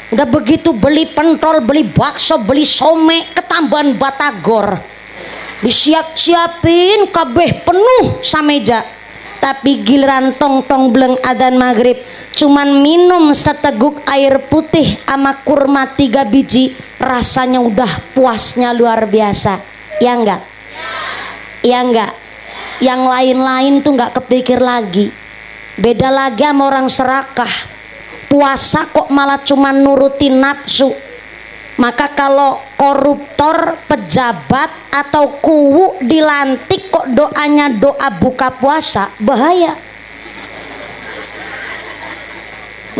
Udah begitu beli pentol, beli bakso, beli some, ketambahan batagor, disiap-siapin kabeh penuh sameja. Tapi giliran tong bleng adzan maghrib, cuman minum seteguk air putih sama kurma 3 biji, rasanya udah puasnya luar biasa, ya enggak? Ya enggak? Yang lain-lain tuh enggak kepikir lagi. Beda lagi sama orang serakah, puasa kok malah cuman nurutin nafsu. Maka kalau koruptor, pejabat atau kuwu dilantik kok doanya doa buka puasa, bahaya.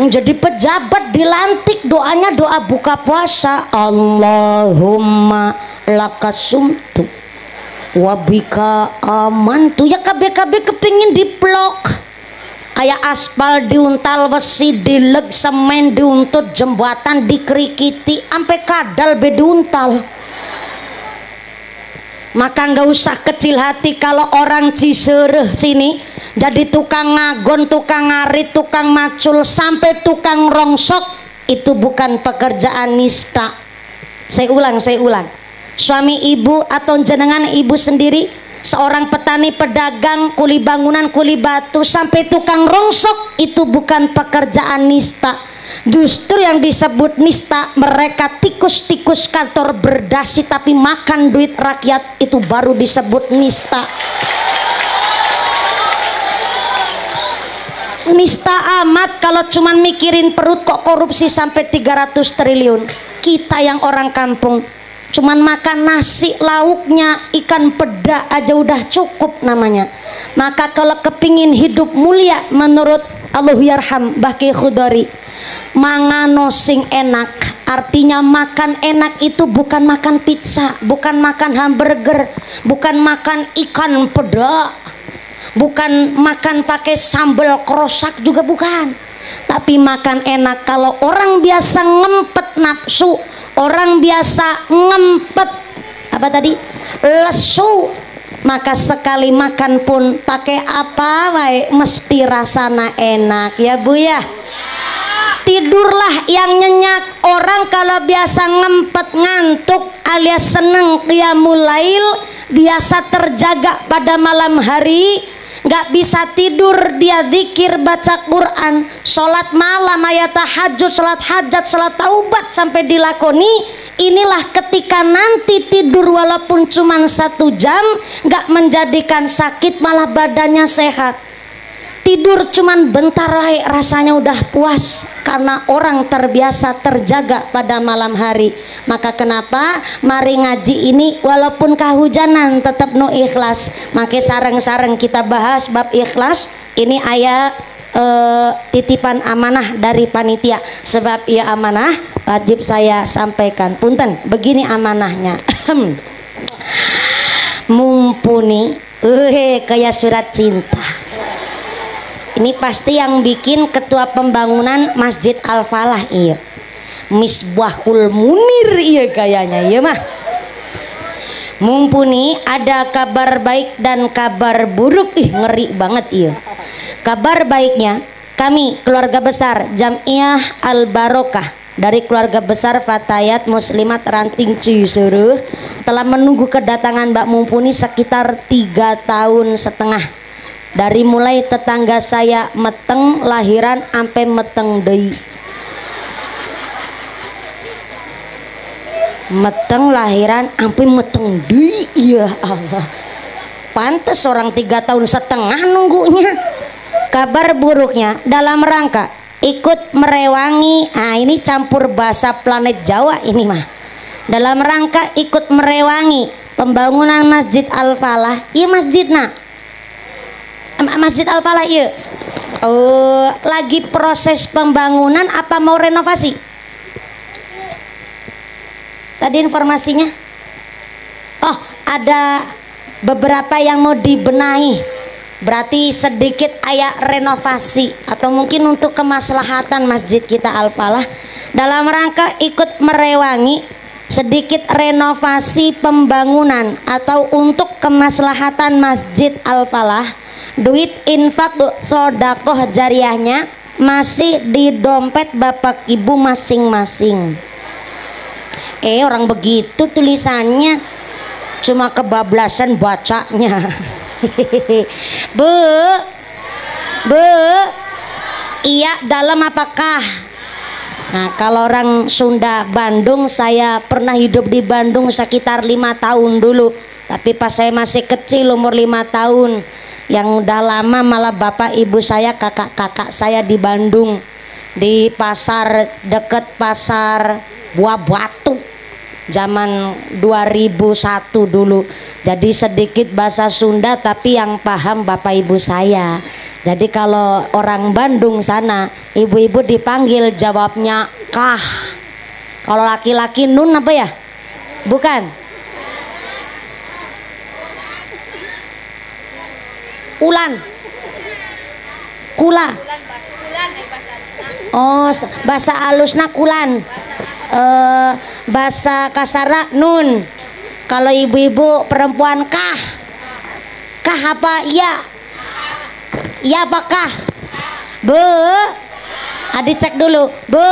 Jadi pejabat dilantik doanya doa buka puasa, Allahumma lakasumtu wabika amantu. Ya KB kepingin diplok, kayak aspal diuntal, besi dileg, semen diuntut, jembatan dikerikiti, sampai kadal be diuntal. Maka nggak usah kecil hati kalau orang Cisereh sini jadi tukang ngagon, tukang ngarit, tukang macul, sampai tukang rongsok. Itu bukan pekerjaan nista. Saya ulang, suami ibu atau jenengan ibu sendiri, seorang petani pedagang, kuli bangunan, kuli batu, sampai tukang rongsok, itu bukan pekerjaan nista. Justru yang disebut nista, mereka tikus-tikus kantor berdasi tapi makan duit rakyat, itu baru disebut nista. Nista amat kalau cuman mikirin perut kok korupsi sampai 300 triliun. Kita yang orang kampung cuman makan nasi, lauknya ikan peda aja udah cukup namanya. Maka kalau kepingin hidup mulia menurut Allahyarham Mbah Kiai Khudori, mangano sing enak, artinya makan enak itu bukan makan pizza, bukan makan hamburger, bukan makan ikan peda, bukan makan pakai sambal krosak juga bukan. Tapi makan enak. Kalau orang biasa ngempet nafsu, orang biasa ngempet apa tadi, lesu, maka sekali makan pun pakai apa wae mesti rasana enak, ya bu ya. Tidurlah yang nyenyak. Orang kalau biasa ngempet ngantuk alias seneng qiyamul lail, biasa terjaga pada malam hari, nggak bisa tidur, dia zikir, baca Quran, sholat malam, ayat tahajud, sholat hajat, sholat taubat sampai dilakoni. Inilah ketika nanti tidur walaupun cuma 1 jam nggak menjadikan sakit, malah badannya sehat. Tidur cuman bentar rasanya udah puas karena orang terbiasa terjaga pada malam hari. Maka kenapa mari ngaji ini walaupun kehujanan tetap nu ikhlas. Maka sareng-sareng kita bahas bab ikhlas. Ini ayat titipan amanah dari panitia. Sebab ia amanah wajib saya sampaikan. Punten, begini amanahnya. Mumpuni kayak surat cinta. Ini pasti yang bikin ketua pembangunan Masjid Al-Falah, iya Misbahul Munir, iya kayaknya, iya mah. Mumpuni ada kabar baik dan kabar buruk. Ngeri banget, iya. Kabar baiknya, kami keluarga besar Jam'iyah Al-Barokah dari keluarga besar Fatayat Muslimat Ranting Ciseruh telah menunggu kedatangan Mbak Mumpuni sekitar 3,5 tahun. Dari mulai tetangga saya meteng lahiran sampai meteng deui. Meteng lahiran sampai meteng deui, ya Allah. Pantes orang 3,5 tahun nunggunya. Kabar buruknya dalam rangka ikut merewangi, ini campur bahasa planet Jawa ini mah. Dalam rangka ikut merewangi pembangunan Masjid Al-Falah, iya masjidna. Masjid Al-Falah, iya. Lagi proses pembangunan apa mau renovasi? Tadi informasinya, oh ada beberapa yang mau dibenahi, berarti sedikit aya renovasi atau mungkin untuk kemaslahatan masjid kita Al-Falah dalam rangka ikut merewangi sedikit renovasi pembangunan atau untuk kemaslahatan Masjid Al-Falah. Duit infak sodakoh jariahnya masih di dompet bapak ibu masing-masing. Orang begitu tulisannya, cuma kebablasan bacanya. Bu, iya dalam apakah? Nah, kalau orang Sunda Bandung, saya pernah hidup di Bandung sekitar 5 tahun dulu. Tapi pas saya masih kecil umur 5 tahun, yang udah lama malah bapak ibu saya, kakak-kakak saya di Bandung, di pasar deket pasar Buah Batu zaman 2001 dulu. Jadi sedikit bahasa Sunda tapi yang paham bapak ibu saya. Jadi kalau orang Bandung sana ibu-ibu dipanggil jawabnya kah. Kalau laki-laki nun apa ya? Bukan. Ulan, kula. Oh, bahasa alusna kulan. Bahasa kasarna nun. Kalau ibu-ibu perempuan kah? Kah apa? Iya. Iya apakah? Bu. Adik cek dulu. Bu.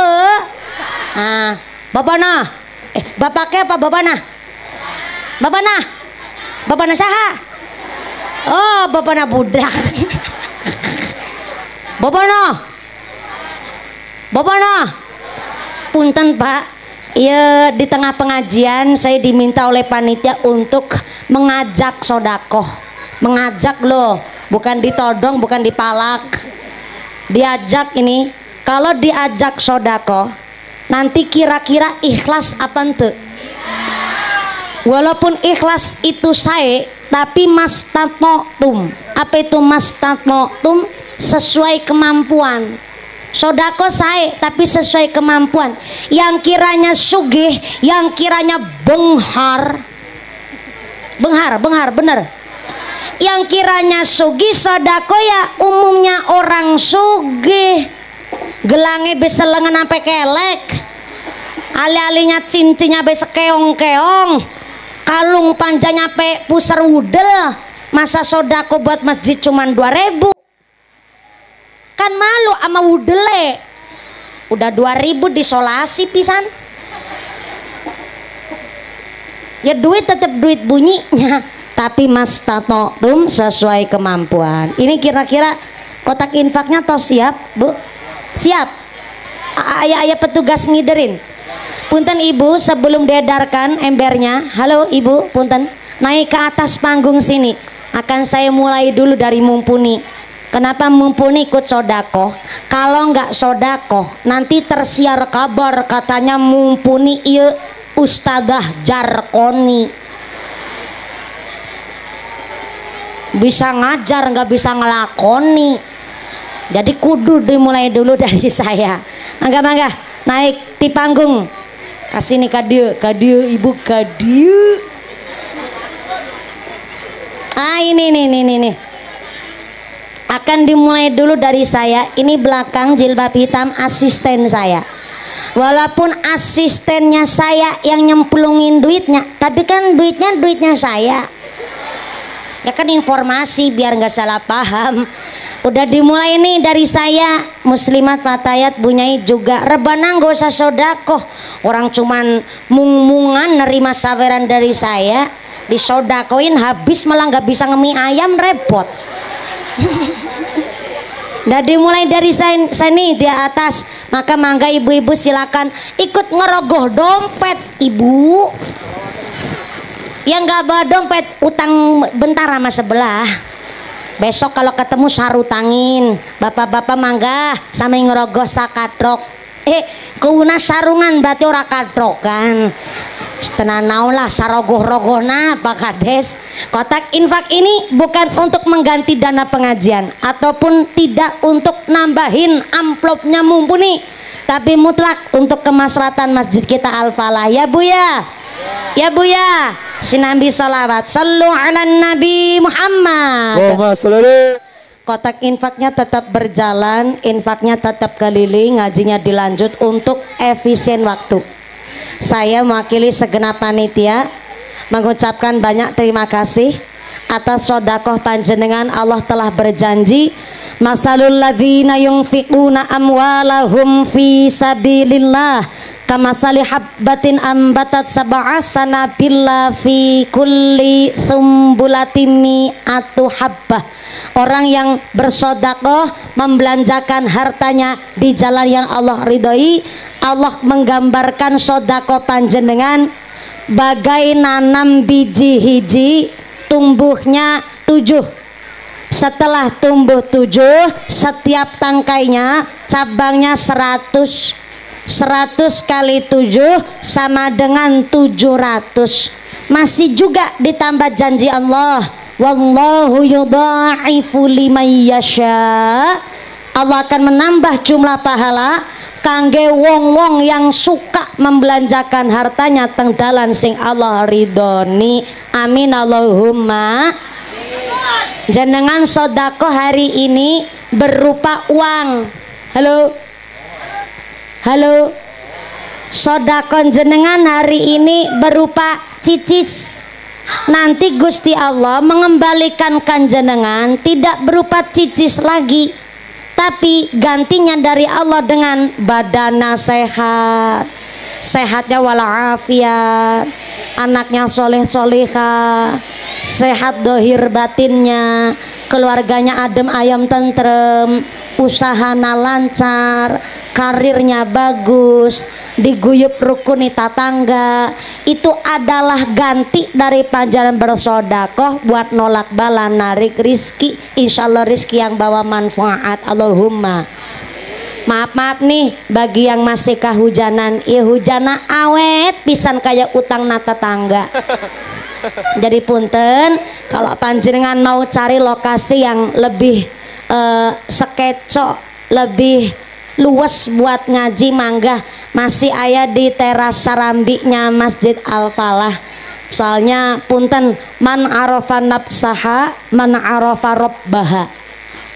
Nah, bapana. Bapaknya apa bapana? Bapana. Bapana saha? Oh, bapaknya budak. Bapaknya. Punten Pak, ya di tengah pengajian saya diminta oleh panitia untuk mengajak sodakoh. Mengajak loh, bukan ditodong, bukan dipalak. Diajak ini, kalau diajak sodakoh, nanti kira-kira ikhlas apa ente? Walaupun ikhlas itu saya, tapi mastatnotum. Apa itu mastatnotum? Sesuai kemampuan. Sodako saya, tapi sesuai kemampuan. Yang kiranya sugih, yang kiranya benghar, bener. Yang kiranya sugih sodako ya umumnya orang sugih. Gelangnya bisa lengan sampai kelek, ali-alinya cincinnya bisa keong-keong, kalung panjangnya pe pusar wudel. Masa sodako buat masjid cuman 2.000, kan malu sama wudele. udah 2000 disolasi pisan. Ya duit tetap duit bunyinya, tapi mas tatotum sesuai kemampuan. Ini kira-kira kotak infaknya toh siap Bu? Siap? Ayah petugas ngiderin. Punten Ibu, sebelum diedarkan embernya, halo Ibu, punten, naik ke atas panggung sini. Akan saya mulai dulu dari mumpuni. Kenapa mumpuni ikut sodakoh? Kalau nggak sodakoh, nanti tersiar kabar katanya mumpuni iya Ustadzah Jarkoni bisa ngajar nggak bisa ngelakoni. Jadi kudu dimulai dulu dari saya. Mangga naik di panggung. Kasih nih kadieu Ibu kadieu. Ini akan dimulai dulu dari saya. Ini belakang jilbab hitam asisten saya. Walaupun asistennya saya yang nyemplungin duitnya, tapi kan duitnya saya. Ya kan informasi biar nggak salah paham. Udah dimulai nih dari saya. Muslimat fatayat bunyai juga rebana nggak usah sodakoh. Orang cuman mung-mungan nerima saweran dari saya, disodakoin habis malah nggak bisa ngemi ayam, repot. Udah dimulai dari saya nih di atas. Maka mangga ibu-ibu silakan ikut ngerogoh dompet Ibu. Yang nggak bawa dompet utang bentar sama sebelah. Besok kalau ketemu sarutangin. Bapak-bapak mangga sama ngerogoh sakatrok. Keuna sarungan berarti ora katrok kan. Tenanau lah sarogoh-rogohna Pak Kades. Kotak infak ini bukan untuk mengganti dana pengajian ataupun tidak untuk nambahin amplopnya mumpuni, tapi mutlak untuk kemaslahatan masjid kita Al-Falah. Ya Bu ya? Ya Bu ya? Sinambi sholawat sallu ala Nabi Muhammad. Kotak infaknya tetap berjalan, infaknya tetap keliling, ngajinya dilanjut untuk efisien waktu. Saya mewakili segenap panitia mengucapkan banyak terima kasih atas sodakoh panjenengan. Allah telah berjanji, masalul ladzina yunfiquna amwalahum fi sabilillah kamasali habbatin ambatat sab'a sanabilla fi kulli thumbulatin mi'atu habbah. Orang yang bersodakoh membelanjakan hartanya di jalan yang Allah ridhoi, Allah menggambarkan sodako panjenengan bagai nanam biji hiji, tumbuhnya 7. Setelah tumbuh 7, setiap tangkainya cabangnya 100. 100 kali 7 sama dengan 700. Masih juga ditambah janji Allah, wallahu yudha'ifu liman yasha. Allah akan menambah jumlah pahala kangge wong-wong yang suka membelanjakan hartanya teng dalan sing Allah ridhoni. Amin Allahumma. Jenengan sodako hari ini berupa uang. Halo. Sodako jenengan hari ini berupa cicis. Nanti Gusti Allah mengembalikan jenengan tidak berupa cicis lagi, tapi gantinya dari Allah dengan badana sehat, sehatnya walafiat, anaknya soleh soleha, sehat dohir batinnya, keluarganya adem ayam tentrem, usahana lancar, karirnya bagus, diguyup rukuni tetangga. Itu adalah ganti dari panjaran bersodakoh buat nolak bala, narik rizki. Insya Allah rizki yang bawa manfaat. Allahumma. Maaf nih bagi yang masih kehujanan, ya hujana awet pisan kayak utang nata tangga. Jadi punten kalau panjenengan mau cari lokasi yang lebih sekeco, lebih luas buat ngaji, mangga masih ada di teras sarambinya Masjid Al-Falah. Soalnya punten, man arafa nafsaha man arafa rabbaha.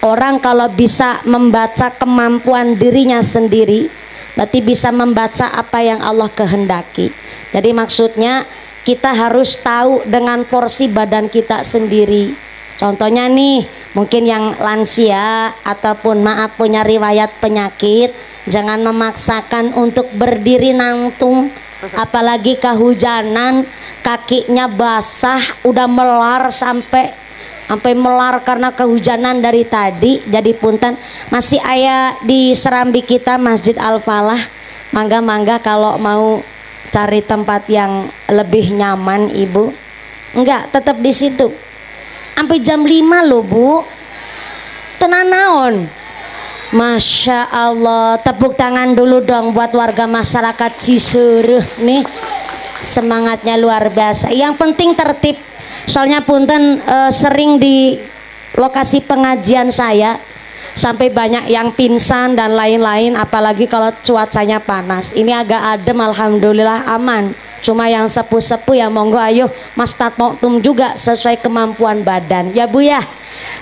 Orang kalau bisa membaca kemampuan dirinya sendiri, berarti bisa membaca apa yang Allah kehendaki. Jadi maksudnya kita harus tahu dengan porsi badan kita sendiri. Contohnya nih, mungkin yang lansia ataupun maaf punya riwayat penyakit, Jangan memaksakan untuk berdiri nangtung, apalagi kehujanan, kakinya basah, udah melar sampai melar karena kehujanan dari tadi. Jadi punten masih aya di Serambi kita Masjid Al-Falah. Mangga-mangga kalau mau cari tempat yang lebih nyaman ibu. Enggak, tetap di situ. Sampai jam 5 loh bu. Tenan naon. Masya Allah, tepuk tangan dulu dong buat warga masyarakat Cisereh nih, semangatnya luar biasa. Yang penting tertib, soalnya punten sering di lokasi pengajian saya sampai banyak yang pingsan dan lain-lain, apalagi kalau cuacanya panas. Ini agak adem, alhamdulillah aman. Cuma yang sepuh-sepuh ya monggo ayo mas tatmoktum juga sesuai kemampuan badan ya bu ya.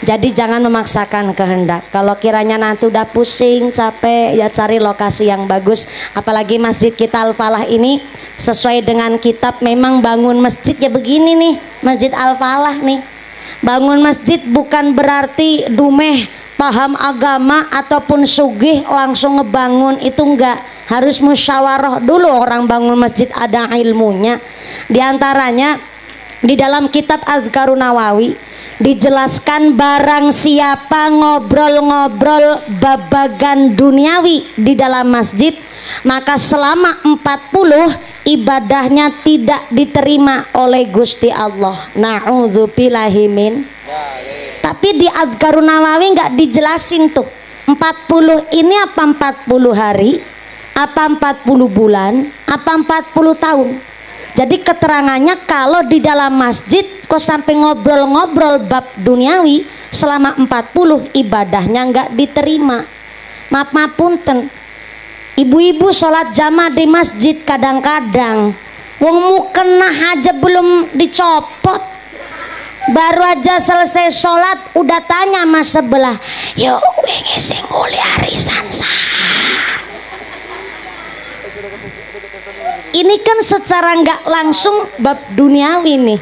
Jadi jangan memaksakan kehendak. Kalau kiranya nanti udah pusing, capek, ya cari lokasi yang bagus. Apalagi masjid kita Al-Falah ini sesuai dengan kitab, memang bangun masjid ya begini nih, Masjid Al-Falah nih. Bangun masjid bukan berarti dumeh paham agama ataupun sugih langsung ngebangun, itu enggak. Harus musyawarah dulu orang bangun masjid, ada ilmunya. Di antaranya di dalam kitab Azkarun Nawawi dijelaskan barang siapa ngobrol-ngobrol babagan duniawi di dalam masjid, maka selama 40 ibadahnya tidak diterima oleh Gusti Allah. Na'udzubillahi min. Tapi di Azkarun Nawawi nggak dijelasin tuh 40 ini apa 40 hari, apa 40 bulan, apa 40 tahun. Jadi keterangannya kalau di dalam masjid kok sampai ngobrol-ngobrol bab duniawi selama 40 ibadahnya nggak diterima. Maaf punten, ibu-ibu sholat jamaah di masjid kadang-kadang wong mukena aja belum dicopot, baru aja selesai sholat udah tanya mas sebelah, yuk wingi sing nguli arisan sah. Ini kan secara nggak langsung bab duniawi nih,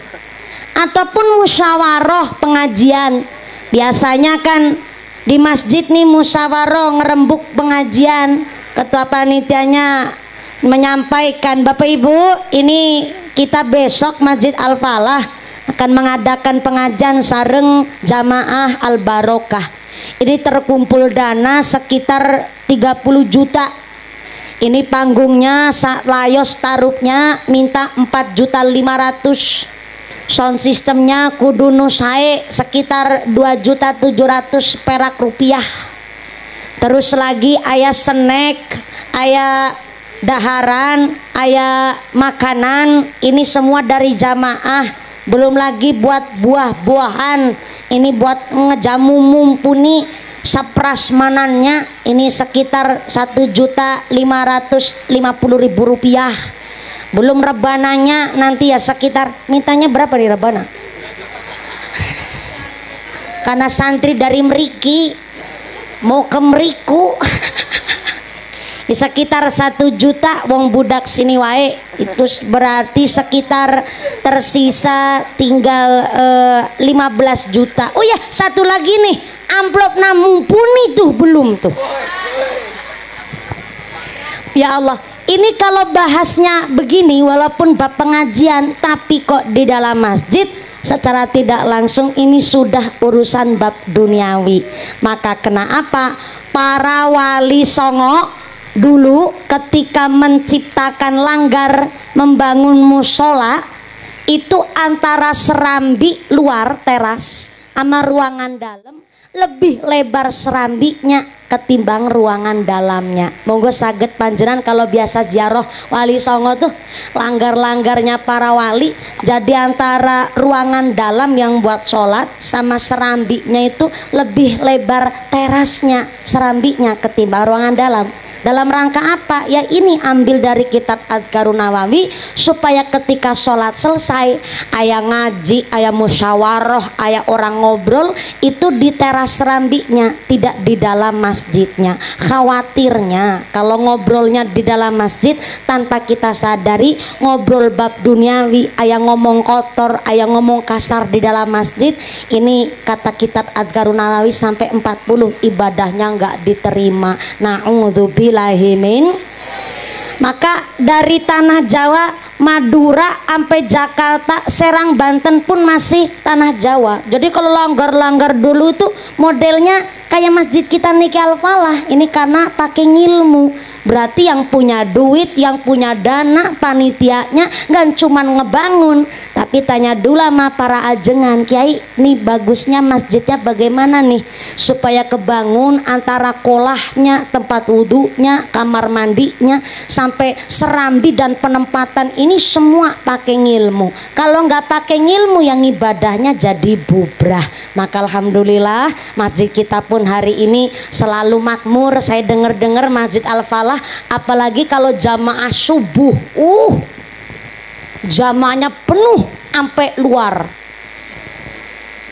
ataupun musyawarah pengajian. Biasanya kan di masjid nih musyawarah ngerembuk pengajian, ketua panitianya menyampaikan, Bapak Ibu ini kita besok Masjid Al-Falah akan mengadakan pengajian sareng jamaah Al-Barokah. Ini terkumpul dana sekitar 30 juta. Ini panggungnya, layos tarupnya minta 4.500.000. Sound sistemnya kudu nusae sekitar 2.700.000 perak rupiah. Terus lagi ayah snack, ayah daharan, ayah makanan, ini semua dari jamaah. Belum lagi buat buah-buahan, ini buat ngejamu mumpuni. Saprasmanannya ini sekitar 1.550.000 rupiah. Belum rebananya nanti ya sekitar, mintanya berapa nih rebana? Karena santri dari Meriki mau ke Meriku di sekitar 1 juta wong budak sini wae, itu berarti sekitar tersisa tinggal 15 juta. Oh ya, satu lagi nih, amplop mumpuni tuh belum tuh. Ya Allah, ini kalau bahasnya begini walaupun bab pengajian, tapi kok di dalam masjid secara tidak langsung ini sudah urusan bab duniawi. Maka kenapa para wali songo dulu ketika menciptakan langgar membangun musola itu antara serambi luar teras sama ruangan dalam lebih lebar serambinya ketimbang ruangan dalamnya. Monggo saged panjenengan kalau biasa ziarah wali songo tuh langgar-langgarnya para wali, jadi antara ruangan dalam yang buat sholat sama serambinya itu lebih lebar terasnya serambinya ketimbang ruangan dalam. Dalam rangka apa? Ya ini ambil dari kitab Azkarun Nawawi supaya ketika sholat selesai ayah ngaji, ayah musyawarah, ayah orang ngobrol itu di teras serambinya, tidak di dalam masjidnya. Khawatirnya kalau ngobrolnya di dalam masjid tanpa kita sadari ngobrol bab duniawi, ayah ngomong kotor, ayah ngomong kasar di dalam masjid, ini kata kitab Azkarun Nawawi sampai 40 ibadahnya nggak diterima. Na'udzubillah A'udzubillahi min. Maka dari tanah Jawa, Madura sampai Jakarta, Serang, Banten pun masih tanah Jawa. Jadi kalau langgar-langgar dulu itu modelnya kayak masjid kita Niki Al-Falah. Ini karena pakai ngilmu. Berarti yang punya duit, yang punya dana, panitianya nggak cuma ngebangun, tapi tanya dulu sama para ajengan, Kiai, nih bagusnya masjidnya bagaimana nih supaya kebangun antara kolahnya, tempat wudhunya, kamar mandinya, sampai serambi dan penempatan ini semua pakai ngilmu. Kalau nggak pakai ngilmu, yang ibadahnya jadi bubrah. Maka alhamdulillah masjid kita pun hari ini selalu makmur. Saya dengar-dengar Masjid Al-Falah, apalagi kalau jamaah subuh, jamaahnya penuh sampai luar.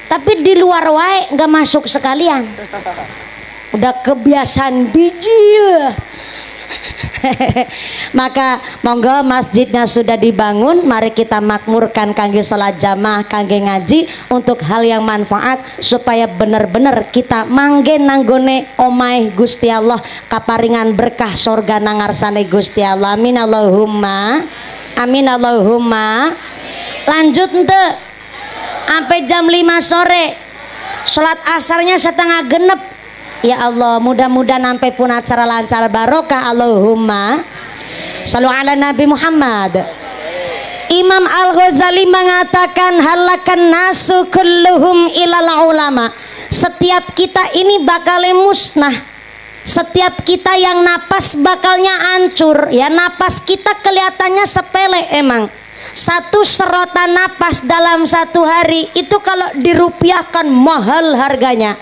Tapi di luar wae nggak masuk sekalian. Udah kebiasaan bijil. Maka monggo masjidnya sudah dibangun, mari kita makmurkan kangge sholat jamaah, kangge ngaji untuk hal yang manfaat supaya bener-bener kita mangge nanggone omahe Gusti Allah, kaparingan berkah surga nangarsane Gusti Allah. Amin Allahumma amin Allahumma. Lanjut ente sampai jam 5 sore, sholat asarnya setengah genep. Ya Allah, mudah-mudahan sampai pun acara lancar barokah. Allahumma shallu ala Nabi Muhammad. Imam Al-Ghazali mengatakan halakan nasu kulluhum ilal ulama. Setiap kita ini bakal musnah. Setiap kita yang napas bakalnya hancur. Ya, napas kita kelihatannya sepele emang. Satu serotan napas dalam satu hari itu kalau dirupiahkan mahal harganya.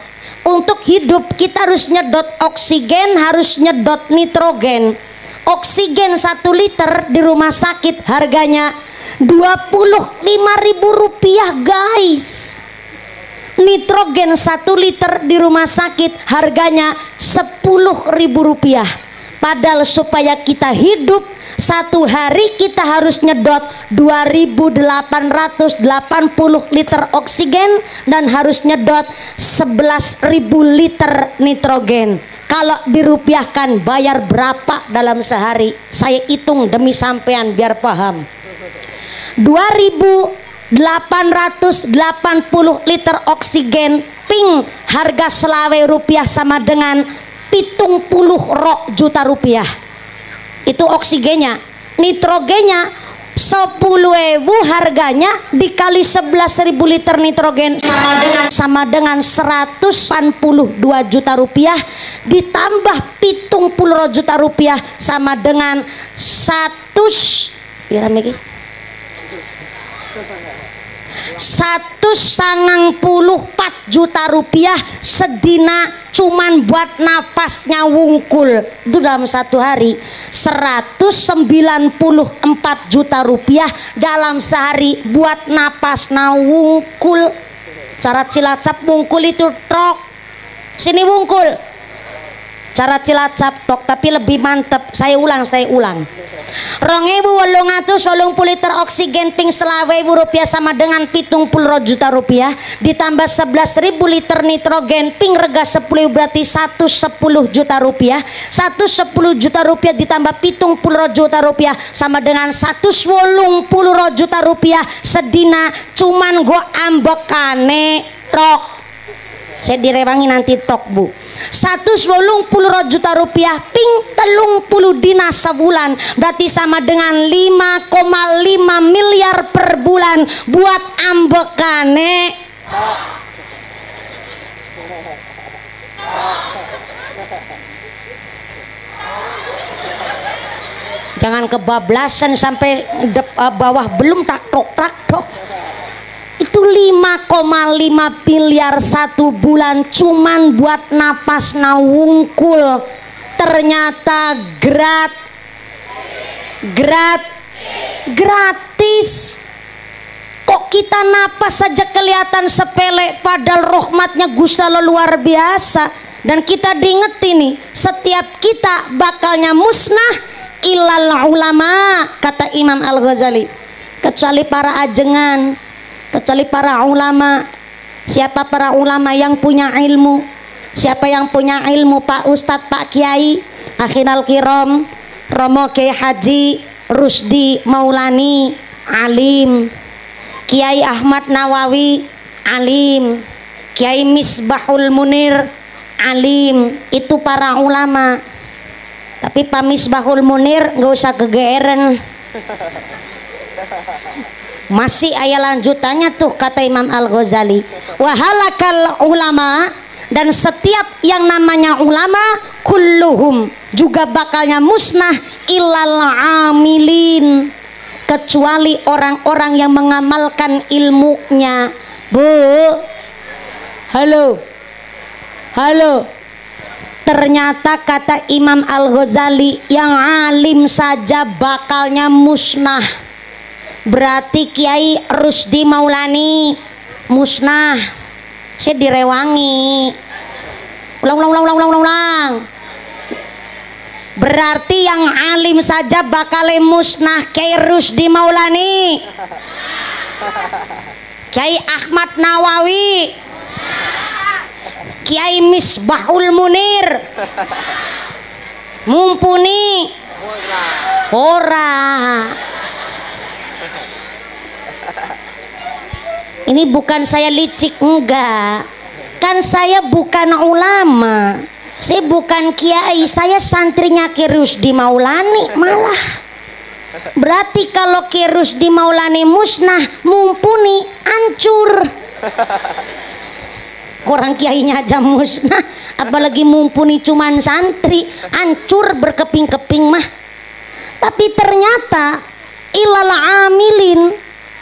Untuk hidup kita harus nyedot oksigen, harus nyedot nitrogen. Oksigen 1 liter di rumah sakit harganya 25.000 rupiah guys. Nitrogen 1 liter di rumah sakit harganya 10.000 rupiah. Padahal supaya kita hidup satu hari kita harus nyedot 2.880 liter oksigen dan harus nyedot 11.000 liter nitrogen. Kalau dirupiahkan bayar berapa dalam sehari? Saya hitung demi sampean biar paham. 2.880 liter oksigen ping harga selawe rupiah sama dengan 70 juta rupiah. Itu oksigennya. Nitrogennya 10.000 harganya dikali 11.000 liter nitrogen sama dengan 182 juta rupiah ditambah 70 juta rupiah sama dengan 194 juta rupiah sedina cuman buat napasnya wungkul. Itu dalam satu hari 194 juta rupiah dalam sehari buat napas wungkul. Cara Cilacap wungkul itu trok. Sini wungkul. Cara Cilacap tok tapi lebih mantep. Saya ulang 2.880 liter oksigen ping 20.000 rupiah sama dengan 70 juta rupiah ditambah 11.000 liter nitrogen ping rega 10 berarti 110 juta rupiah. 110 juta rupiah ditambah 70 juta rupiah sama dengan 180 juta rupiah sedina cuman gua ambekane tok. Saya direwangi nanti tok bu. 180 juta rupiah ping 30 dina sebulan berarti sama dengan 5,5 miliar per bulan buat ambekane. Jangan kebablasan sampai bawah belum tak tok. Itu 5,5 miliar satu bulan cuman buat napas wungkul. Ternyata gratis. Kok kita napas saja kelihatan sepele padahal rahmatnya Gusti Allah luar biasa. Dan kita diingetin nih, setiap kita bakalnya musnah ilal ulama, kata Imam Al-Ghazali, kecuali para ajengan, kecuali para ulama. Siapa para ulama? Yang punya ilmu. Siapa yang punya ilmu? Pak Ustadz, Pak Kiai. Akhinal kiram, Romo Kiai Haji Rusdi Maulani alim, Kiai Ahmad Nawawi alim, Kiai Misbahul Munir alim, itu para ulama. Tapi Pak Misbahul Munir nggak usah kegeeran, masih ayat lanjutannya tuh kata Imam Al-Ghazali, wahalakal ulama, dan setiap yang namanya ulama kulluhum juga bakalnya musnah illal amilin, kecuali orang-orang yang mengamalkan ilmunya. Bu, halo, ternyata kata Imam Al-Ghazali yang alim saja bakalnya musnah. Berarti Kiai Rusdi Maulani musnah. Saya direwangi. Ulang. Berarti yang alim saja bakal musnah. Kiai Rusdi Maulani, Kiai Ahmad Nawawi, Kiai Misbahul Munir mumpuni ora. Ini bukan saya licik, enggak. Kan saya bukan ulama, saya bukan kiai, saya santrinya Kiai Rusdi Maulani malah. Berarti kalau Kiai Rusdi Maulani musnah, mumpuni hancur. Orang kiainya aja musnah, apalagi mumpuni cuman santri, hancur berkeping-keping mah. Tapi ternyata ilal amilin,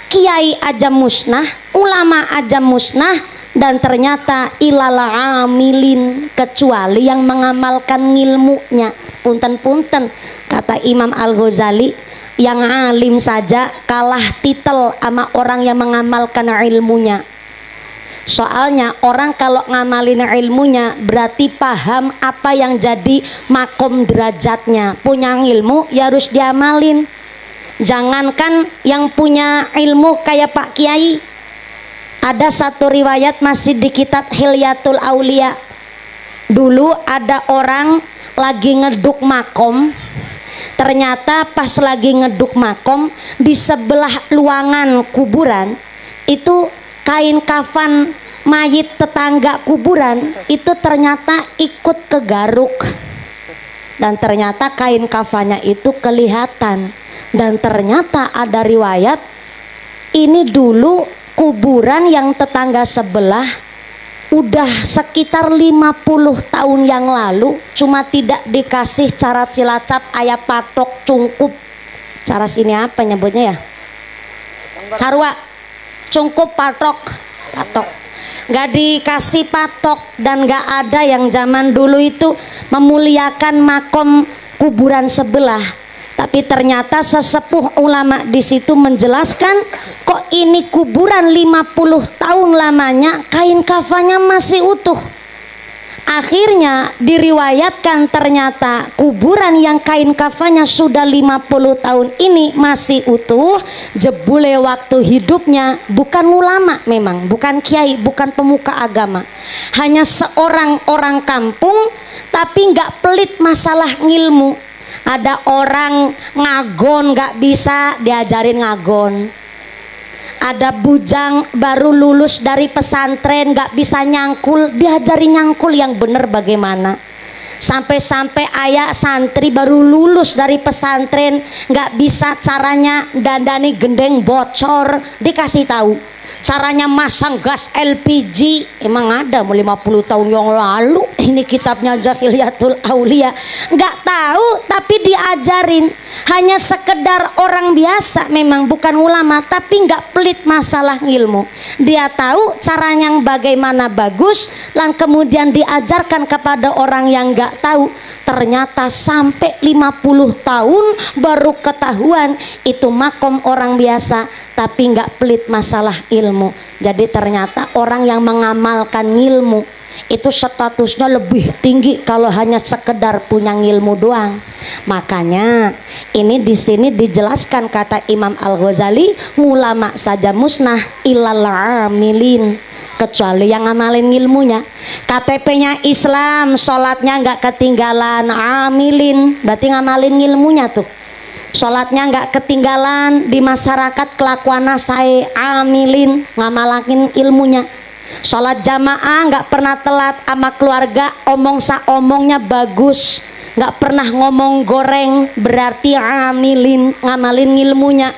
kiai aja musnah, ulama aja musnah, dan ternyata ilal amilin, kecuali yang mengamalkan ilmunya. Punten-punten kata Imam Al-Ghazali, yang alim saja kalah titel sama orang yang mengamalkan ilmunya. Soalnya orang kalau ngamalin ilmunya berarti paham apa yang jadi makom derajatnya. Punya ilmu ya harus diamalin. Jangankan yang punya ilmu kayak Pak Kiai. Ada satu riwayat masih di kitab Hilyatul Aulia. Dulu ada orang lagi ngeduk makom. Ternyata pas lagi ngeduk makom, di sebelah luangan kuburan itu kain kafan mayit tetangga kuburan itu ternyata ikut kegaruk. Dan ternyata kain kafannya itu kelihatan. Dan ternyata ada riwayat ini dulu kuburan yang tetangga sebelah udah sekitar 50 tahun yang lalu, cuma tidak dikasih cara cilacap ayah patok cungkup. Cara sini apa nyebutnya ya? Sarwa, cungkup patok, nggak dikasih patok. Dan nggak ada yang zaman dulu itu memuliakan makom kuburan sebelah. Tapi ternyata sesepuh ulama di situ menjelaskan, kok ini kuburan 50 tahun lamanya kain kafannya masih utuh. Akhirnya diriwayatkan ternyata kuburan yang kain kafannya sudah 50 tahun ini masih utuh. Jebule waktu hidupnya bukan ulama, memang bukan kiai, bukan pemuka agama, hanya seorang orang kampung, tapi nggak pelit masalah ngilmu. Ada orang ngagon gak bisa diajarin ngagon. Ada bujang baru lulus dari pesantren gak bisa nyangkul, diajari nyangkul yang bener bagaimana. Sampai-sampai ayah santri baru lulus dari pesantren gak bisa caranya dandani gendeng bocor, dikasih tahu caranya masang gas LPG. Emang ada 50 tahun yang lalu, ini kitabnya Hilyatul Aulia. Nggak tahu tapi diajarin. Hanya sekedar orang biasa, memang bukan ulama, tapi nggak pelit masalah ilmu. Dia tahu caranya yang bagaimana bagus, dan kemudian diajarkan kepada orang yang nggak tahu. Ternyata sampai 50 tahun baru ketahuan itu makom orang biasa, tapi nggak pelit masalah ilmu. Jadi ternyata orang yang mengamalkan ilmu itu statusnya lebih tinggi kalau hanya sekedar punya ilmu doang. Makanya ini di sini dijelaskan kata Imam Al-Ghazali, ulama saja musnah ilal amilin, kecuali yang ngamalin ilmunya. KTP-nya Islam, sholatnya nggak ketinggalan, amilin, berarti ngamalin ilmunya tuh. Sholatnya nggak ketinggalan, di masyarakat kelakuannya saya amilin, ngamalakin ilmunya. Sholat jamaah nggak pernah telat sama keluarga, omong omongnya bagus, nggak pernah ngomong goreng, berarti amilin, ngamalin ilmunya.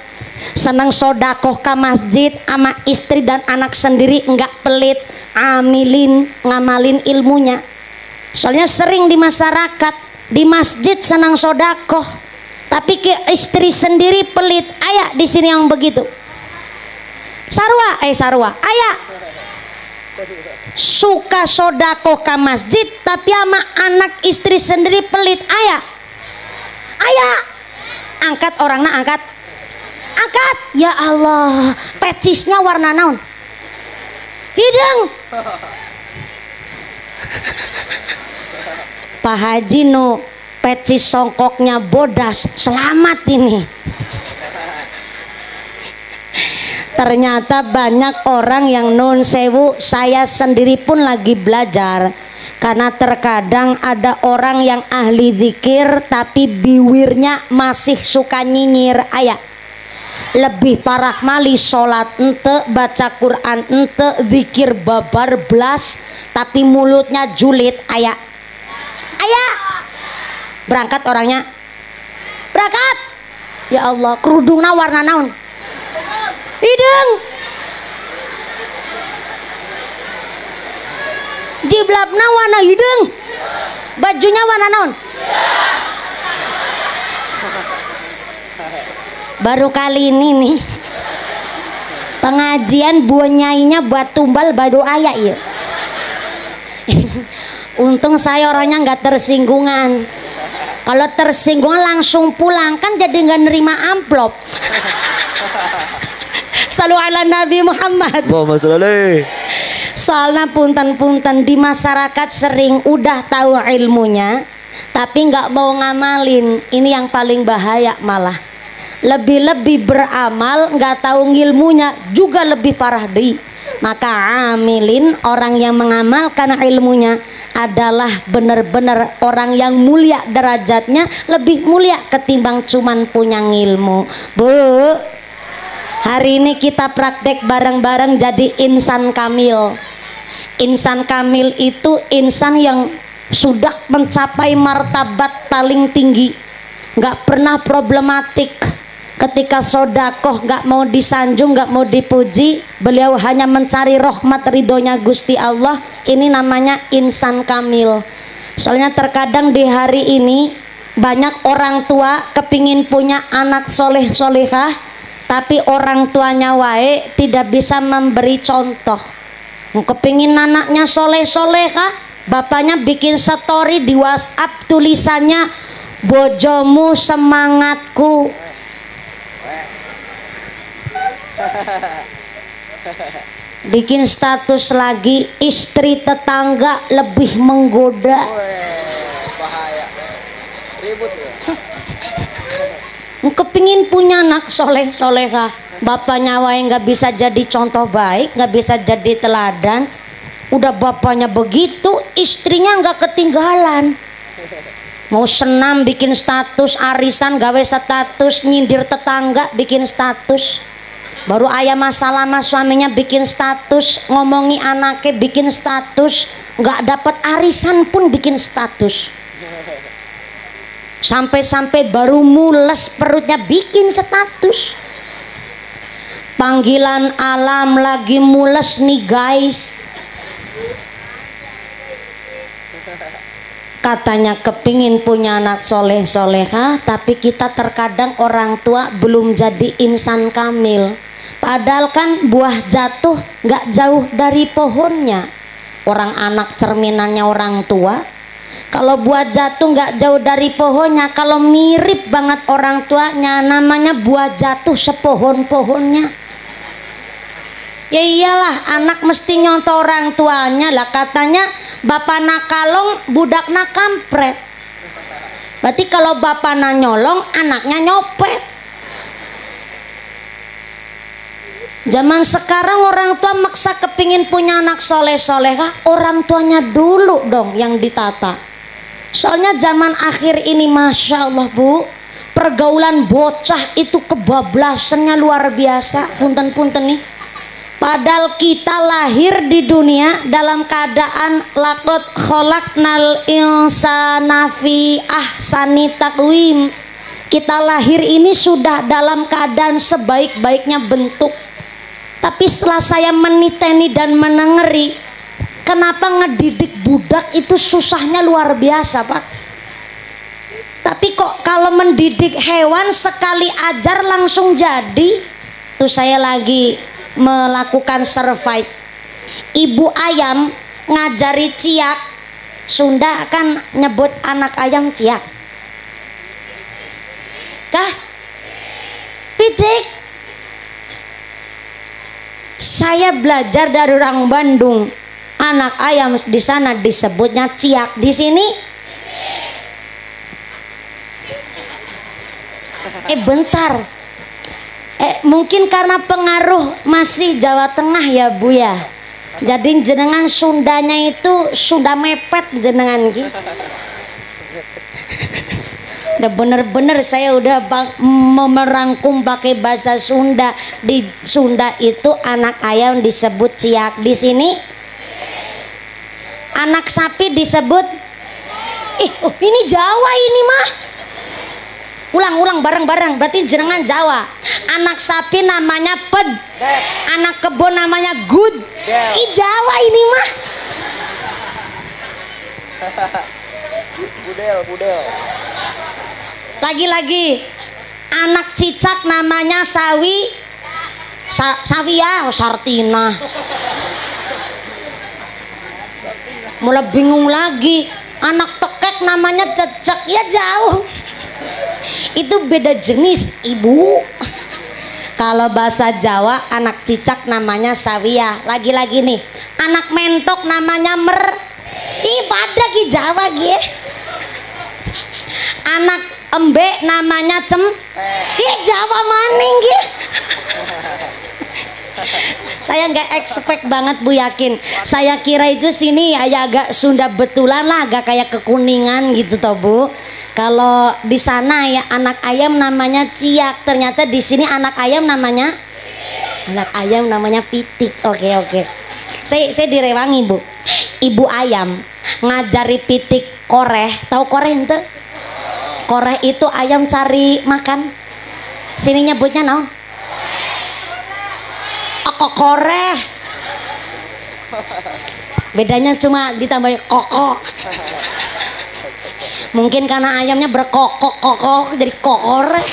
Senang sodakoh ke masjid sama istri dan anak sendiri, nggak pelit, amilin, ngamalin ilmunya. Soalnya sering di masyarakat, di masjid senang sodakoh, tapi ke istri sendiri pelit. Ayah di sini yang begitu. Sarwa, ayah suka sodakoh ke masjid, tapi sama anak istri sendiri pelit. Ayah, angkat orangnya, angkat. Ya Allah, pecisnya warna naon? Hidung. Pak Haji nu pecis songkoknya bodas, selamat ini. Ternyata banyak orang yang nun sewu, saya sendiri pun lagi belajar. Karena terkadang ada orang yang ahli zikir tapi biwirnya masih suka nyinyir. Ayah, lebih parah mali sholat ente, baca Quran ente, zikir babar belas, tapi mulutnya julid. Ayah, berangkat orangnya, berangkat. Ya Allah, kerudungnya warna naon? Hidung. Jiblabna warna hidung, bajunya warna naon? Baru kali ini nih pengajian buanyainya buat tumbal badu ayak ya. Untung saya orangnya nggak tersinggungan. Kalau tersinggungan langsung pulang, kan jadi nggak nerima amplop. Salu ala Nabi Muhammad. Soalnya punten-punten di masyarakat sering udah tahu ilmunya tapi nggak mau ngamalin. Ini yang paling bahaya malah. Lebih-lebih beramal nggak tahu ilmunya juga lebih parah deh. Maka amilin, orang yang mengamalkan ilmunya adalah benar-benar orang yang mulia derajatnya, lebih mulia ketimbang cuman punya ilmu. Bu, hari ini kita praktek bareng-bareng jadi insan kamil. Insan kamil itu insan yang sudah mencapai martabat paling tinggi, nggak pernah problematik. Ketika sodakoh nggak mau disanjung, nggak mau dipuji, beliau hanya mencari rahmat ridhonya Gusti Allah. Ini namanya insan kamil. Soalnya terkadang di hari ini banyak orang tua kepingin punya anak soleh solehah, tapi orang tuanya wae tidak bisa memberi contoh. Kepingin anaknya soleh solehah, bapaknya bikin story di WhatsApp, tulisannya bojomu semangatku. Bikin status lagi, istri tetangga lebih menggoda. Bahaya. Ribut ya. Kepingin punya anak soleh solehah, bapaknya wae nggak bisa jadi contoh baik, nggak bisa jadi teladan. Udah bapaknya begitu, istrinya nggak ketinggalan. Mau senam bikin status, arisan gawe status, nyindir tetangga bikin status. Baru ayah masalah sama suaminya bikin status, ngomongi anaknya bikin status, nggak dapat arisan pun bikin status. Sampai-sampai baru mules perutnya bikin status. Panggilan alam lagi mules nih guys. Katanya kepingin punya anak soleh solehah, tapi kita terkadang orang tua belum jadi insan kamil. Padahal kan buah jatuh nggak jauh dari pohonnya. Orang anak cerminannya orang tua. Kalau buah jatuh nggak jauh dari pohonnya. Kalau mirip banget orang tuanya, namanya buah jatuh sepohon-pohonnya. Ya iyalah, anak mesti nyontoh orang tuanya lah. Katanya bapak nakalong, budak nakampret. Berarti kalau bapak nyolong, anaknya nyopet. Zaman sekarang orang tua maksa kepingin punya anak soleh-solehah, orang tuanya dulu dong yang ditata. Soalnya zaman akhir ini Masya Allah Bu, pergaulan bocah itu kebablasannya luar biasa. Punten-punten nih, padahal kita lahir di dunia dalam keadaan laqad khalaqnal insana fi ahsani taqwim. Kita lahir ini sudah dalam keadaan sebaik-baiknya bentuk. Tapi setelah saya meniteni dan menengeri, kenapa ngedidik budak itu susahnya luar biasa Pak. Tapi kok kalau mendidik hewan sekali ajar langsung jadi. Tuh saya lagi melakukan survei. Ibu ayam ngajari ciak. Sunda kan nyebut anak ayam ciak. Kah? Pitik. Saya belajar dari orang Bandung. Anak ayam di sana disebutnya ciak, di sini bentar. Mungkin karena pengaruh masih Jawa Tengah ya Bu ya. Jadi jenengan Sundanya itu Sunda mepet jenengan gitu. Udah bener-bener saya udah merangkum pakai bahasa Sunda. Di Sunda itu anak ayam disebut ciak, di sini anak sapi disebut ini Jawa ini mah. Ulang bareng-bareng, berarti jenengan Jawa. Anak sapi namanya ped, anak kebun namanya gud. Jawa ini mah. Budel. Lagi-lagi anak cicak namanya sawi. Sawia, Sartina. Mulai bingung lagi. Anak tekek namanya cecek, ya jauh. Itu beda jenis Ibu. Kalau bahasa Jawa anak cicak namanya sawia. Lagi-lagi nih, anak mentok namanya pada ki Jawa gie. Anak embe namanya Jawa maning gie. Saya nggak expect banget Bu, yakin. Saya kira itu sini ya agak Sunda betulan lah, agak kayak kekuningan gitu toh Bu. Kalau di sana ya anak ayam namanya ciak, ternyata di sini anak ayam namanya pitik. Oke. Saya direwangi Bu. Ibu ayam ngajari pitik koreh. Tahu koreh ente? Koreh itu ayam cari makan. Sini nyebutnya naon? Koreh. Bedanya cuma ditambah koko. Mungkin karena ayamnya berkokok jadi koreh.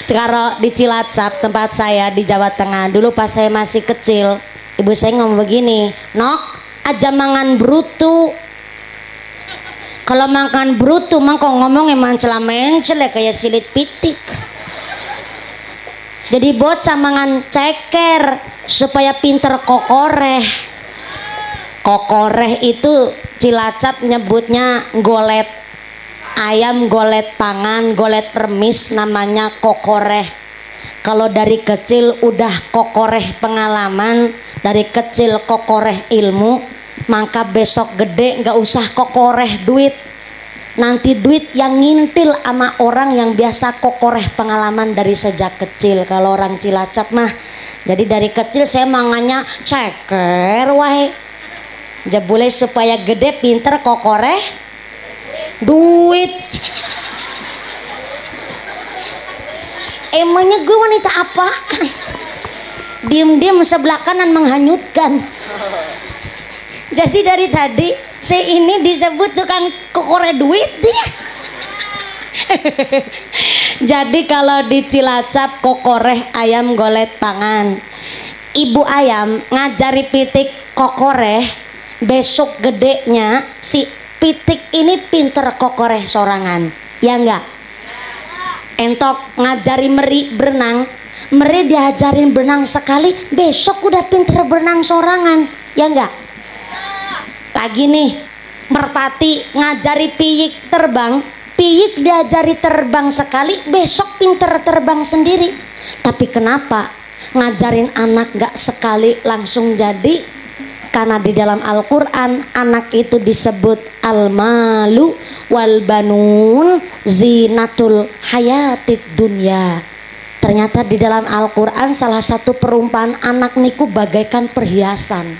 Kalau di Cilacap tempat saya di Jawa Tengah, dulu pas saya masih kecil, ibu saya ngomong begini, nok aja mangan brutu. Kalau makan brutu mah kok ngomong emang mencel ya kayak silit pitik. Jadi bocah mangan ceker supaya pinter kokoreh. Kokoreh itu Cilacap nyebutnya golet ayam, golet pangan, golet permis, namanya kokoreh. Kalau dari kecil udah kokoreh pengalaman, dari kecil kokoreh ilmu, maka besok gede nggak usah kokoreh duit. Nanti duit yang ngintil sama orang yang biasa kokoreh pengalaman dari sejak kecil. Kalau orang Cilacap mah, jadi dari kecil saya mangannya ceker wae. Jebule supaya gede pinter kokoreh duit. Emangnya gue wanita apa? Diem-diem sebelah kanan menghanyutkan. Jadi dari tadi saya ini disebut tukang kokoreh duit dia. Jadi kalau di Cilacap kokoreh ayam golet pangan. Ibu ayam ngajari pitik kokoreh, besok gedenya si pitik ini pinter kokoreh sorangan. Ya enggak? Entok ngajari meri berenang, meri diajarin berenang sekali, besok udah pinter berenang sorangan. Ya enggak? Lagi nih, merpati ngajari piyik terbang, piyik diajari terbang sekali, besok pinter terbang sendiri. Tapi kenapa ngajarin anak gak sekali langsung jadi, karena di dalam Al-Quran anak itu disebut al-malu wal banun zinatul hayatid dunya. Ternyata di dalam Al-Quran salah satu perumpamaan anak niku bagaikan perhiasan.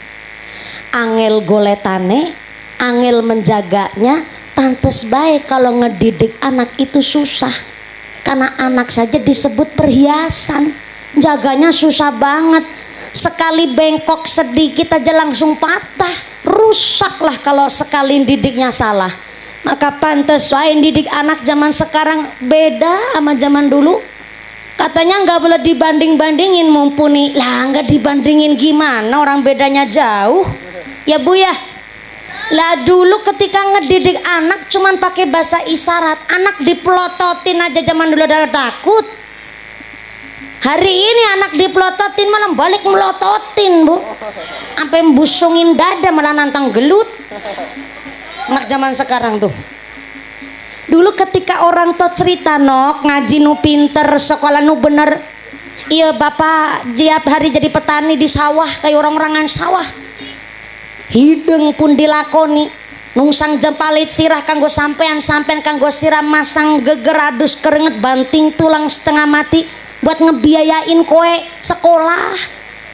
Angel goletane, angel menjaganya, pantes baik kalau ngedidik anak itu susah. Karena anak saja disebut perhiasan, jaganya susah banget. Sekali bengkok sedikit aja langsung patah, rusaklah kalau sekali didiknya salah. Maka pantes wae didik anak zaman sekarang beda sama zaman dulu. Katanya nggak boleh dibanding-bandingin, mumpuni lah, nggak dibandingin gimana, orang bedanya jauh ya Bu ya. Lah dulu ketika ngedidik anak cuman pakai bahasa isyarat, anak dipelototin aja zaman dulu udah takut. Hari ini anak dipelototin malah balik melototin Bu, sampai busungin dada malah nantang gelut. Anak zaman sekarang tuh. Dulu ketika orang tua cerita nok ngaji nu pinter, sekolah nu bener, iya bapak tiap hari jadi petani di sawah kayak orang-orangan sawah. Hidung pun dilakoni, nungsang jempalit sirah kanggo sampean kanggo siram masang geger adus keringet banting tulang setengah mati buat ngebiayain kowe sekolah.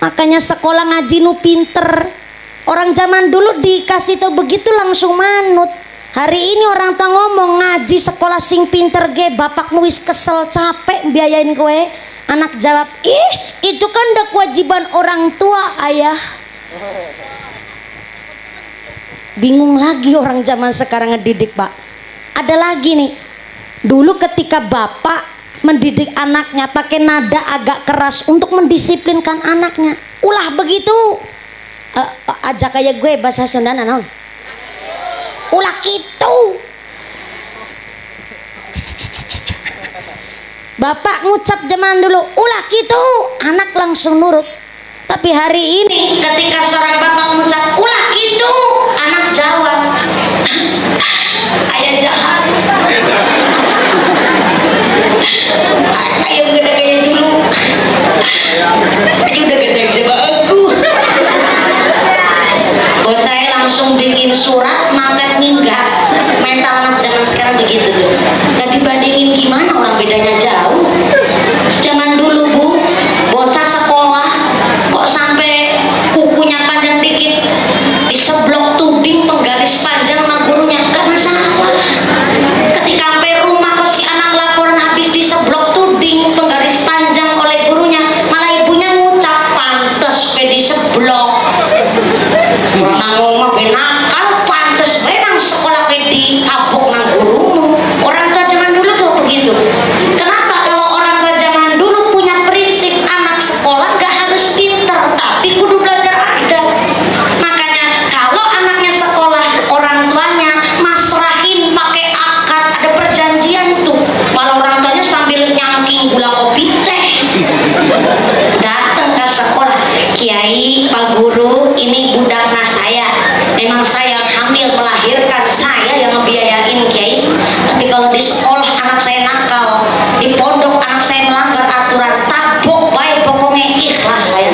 Makanya sekolah ngaji nu pinter. Orang zaman dulu dikasih tau begitu langsung manut. Hari ini orang tua ngomong ngaji sekolah sing pinter ge, bapakmu wis kesel capek biayain kowe. Anak jawab, ih itu kan udah kewajiban orang tua ayah. Bingung lagi orang zaman sekarang ngedidik Pak. Ada lagi nih, dulu ketika bapak mendidik anaknya pakai nada agak keras untuk mendisiplinkan anaknya, ulah begitu aja kayak gue bahasa Sunda naon, ulah gitu. Bapak ngucap zaman dulu ulah gitu, anak langsung nurut. Tapi hari ini ketika seorang bapak mengucap ulah gitu, anak jawab ayah jahat, ayah gede kayak dulu, ayah udah gede coba aku. Bocah langsung bikin surat mangkat minggat. Mental anak zaman sekarang begitu tuh. Gak dibandingin gimana, orang bedanya jauh. Zaman dulu Bu, bocah sekolah kok sampai kukunya panjang dikit diseblok tuding penggaris panjang sama gurunya, gak masalah. Ketika sampai rumah kok si anak laporan habis diseblok tuding penggaris panjang oleh gurunya, malah ibunya ngucap pantes kayak diseblok. Orang ngomong benakal pantes benang sekolah kayak ditabok nang gurumu. Orang tua zaman dulu tuh begitu. Kenapa? Kalau orang tua zaman dulu punya prinsip anak sekolah gak harus pintar, tapi kudu belajar adab. Makanya kalau anaknya sekolah, orang tuanya masrahin pakai akad, ada perjanjian tuh. Malah orang tuanya sambil nyangking gula kopi teh datang ke sekolah, Kiai, Pak Guru, ini budaknya saya. Memang saya hamil melahirkan, saya yang ngebiayain Kiai. Tapi kalau di sekolah anak saya nakal, di pondok anak saya melanggar aturan, tabok baik pokoknya ikhlas saya.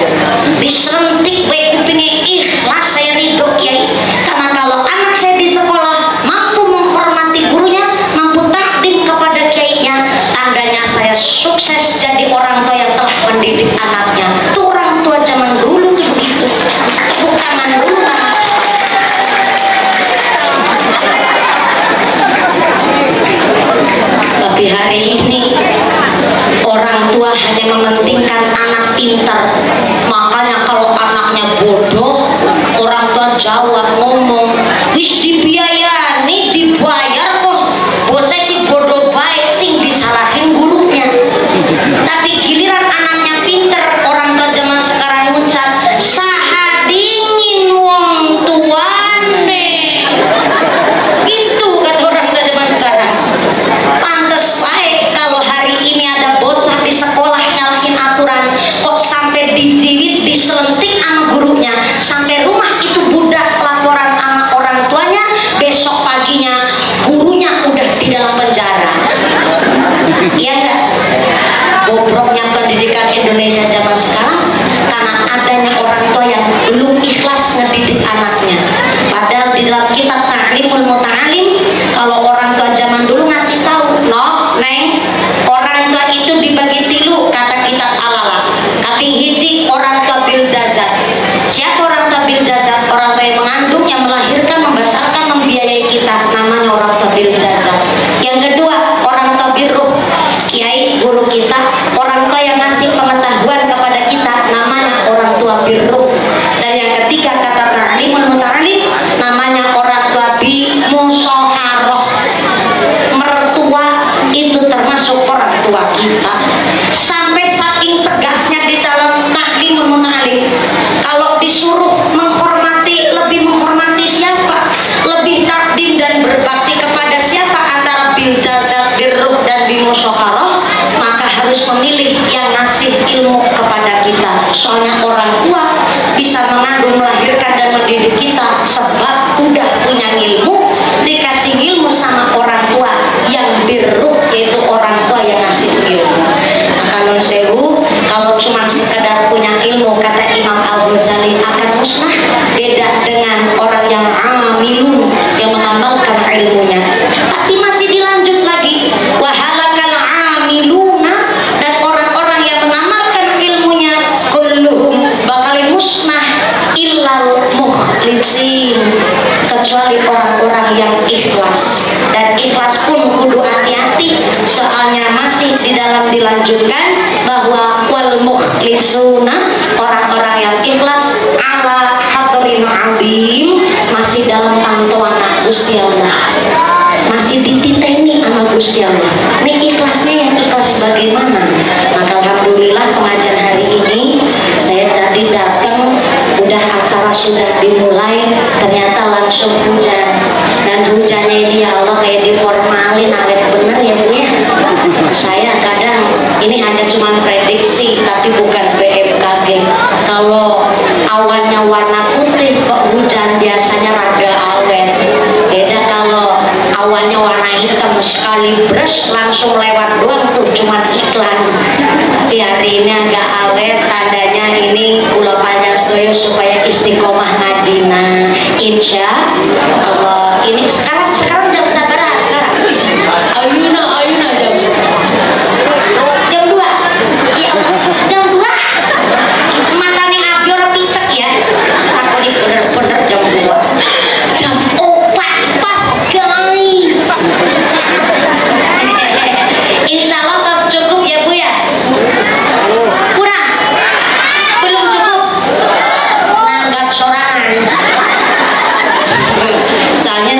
Disentik baik kupingnya ikhlas saya ridho Kiai. Karena kalau anak saya di sekolah mampu menghormati gurunya, mampu takdim kepada kiainya, tandanya saya sukses jadi orang tua yang telah mendidik anaknya. Itu orang tua zaman dulu tuh begitu. Tepuk tangan dulu. Tapi hari ini orang tua hanya mementingkan anak pintar. Makanya kalau anaknya bodoh, orang tua jawab ngomong, wis dibiayani, dibayar kok. Bocah si bodoh baik sing disalahin gurunya. Tapi giliran anaknya pintar, orang tua zaman sekarang ngucap saha dingin wong tuane. Gitu kata orang tua zaman sekarang. Pantes baik kalau hari ini ada bocah di sekolah nyalahin aturan, kok sampai dijirit, diselentik sama gurunya, sampai rumah itu budak laporan sama orang tuanya, besok paginya gurunya udah di dalam penjara. Iya enggak? Bobroknya pendidikan Indonesia zaman sekarang kita, orang tua yang ngasih pengetahuan kepada kita, namanya orang tua birru. Dan yang ketiga kata ta'limul muta'alim, namanya orang tua bi musyawarah. Mertua itu termasuk orang tua kita. Sampai saking tegasnya di dalam ta'limul muta'alim, kalau disuruh menghormati, lebih menghormati siapa, lebih takdim dan berbakti kepada siapa antara bil jazat, birruh dan bimusyawarah, maka harus memilih yang ngasih ilmu kepada kita. Soalnya orang tua bisa mengandung, melahirkan dan mendidik kita, sebab udah punya ilmu, dikasih ilmu sama orang tua yang birruh, yaitu orang tua yang ngasih ilmu. Kalau sewu, kalau cuma sekedar punya ilmu, kata Imam Al-Ghazali, akan musnah. Beda dengan orang yang amilun, yang mengamalkan ilmunya. Tapi masih dilanjut lagi, wahalakal amiluna, dan orang-orang yang mengamalkan ilmunya, kulluhum bakal musnah illal mukhlisin, kecuali orang-orang yang ikhlas. Dan ikhlas pun kudu hati-hati, soalnya masih di dalam dilanjutkan bahwa wal mukhlisuna, orang-orang yang ikhlas, ala hadrin abim, masih dalam pantauan Gusti Allah, masih dititeni sama Gusti Allah. Ini ikhlasnya yang ikhlas bagaimana? Maka alhamdulillah pengajian hari ini, saya tadi datang, udah acara sudah dimulai, ternyata langsung hujan. Dan hujannya ini ya Allah kayak diformalin, awet bener ya Bu ya. Saya kadang ini hanya cuma prediksi tapi bukan BMKG. Kalau awannya warna putih kok hujan biasanya rada awet. Beda kalau awannya warna hitam, sekali brush langsung lewat doang tuh, cuma iklan. Tapi hari ini agak awet, tandanya ini kula panjenengan supaya istiqomah ngajina. Insya Allah. Ini sekarang jam sabaraha sekarang? Ayuna jam 2. Ya, jam 2. Matanya Abyor picek ya. Aku ini bener-bener jam 2. Jam 4 pas guys. Insya Allah pas cukup ya Bu ya. Kurang? Belum cukup? Nanggap sorangan. Soalnya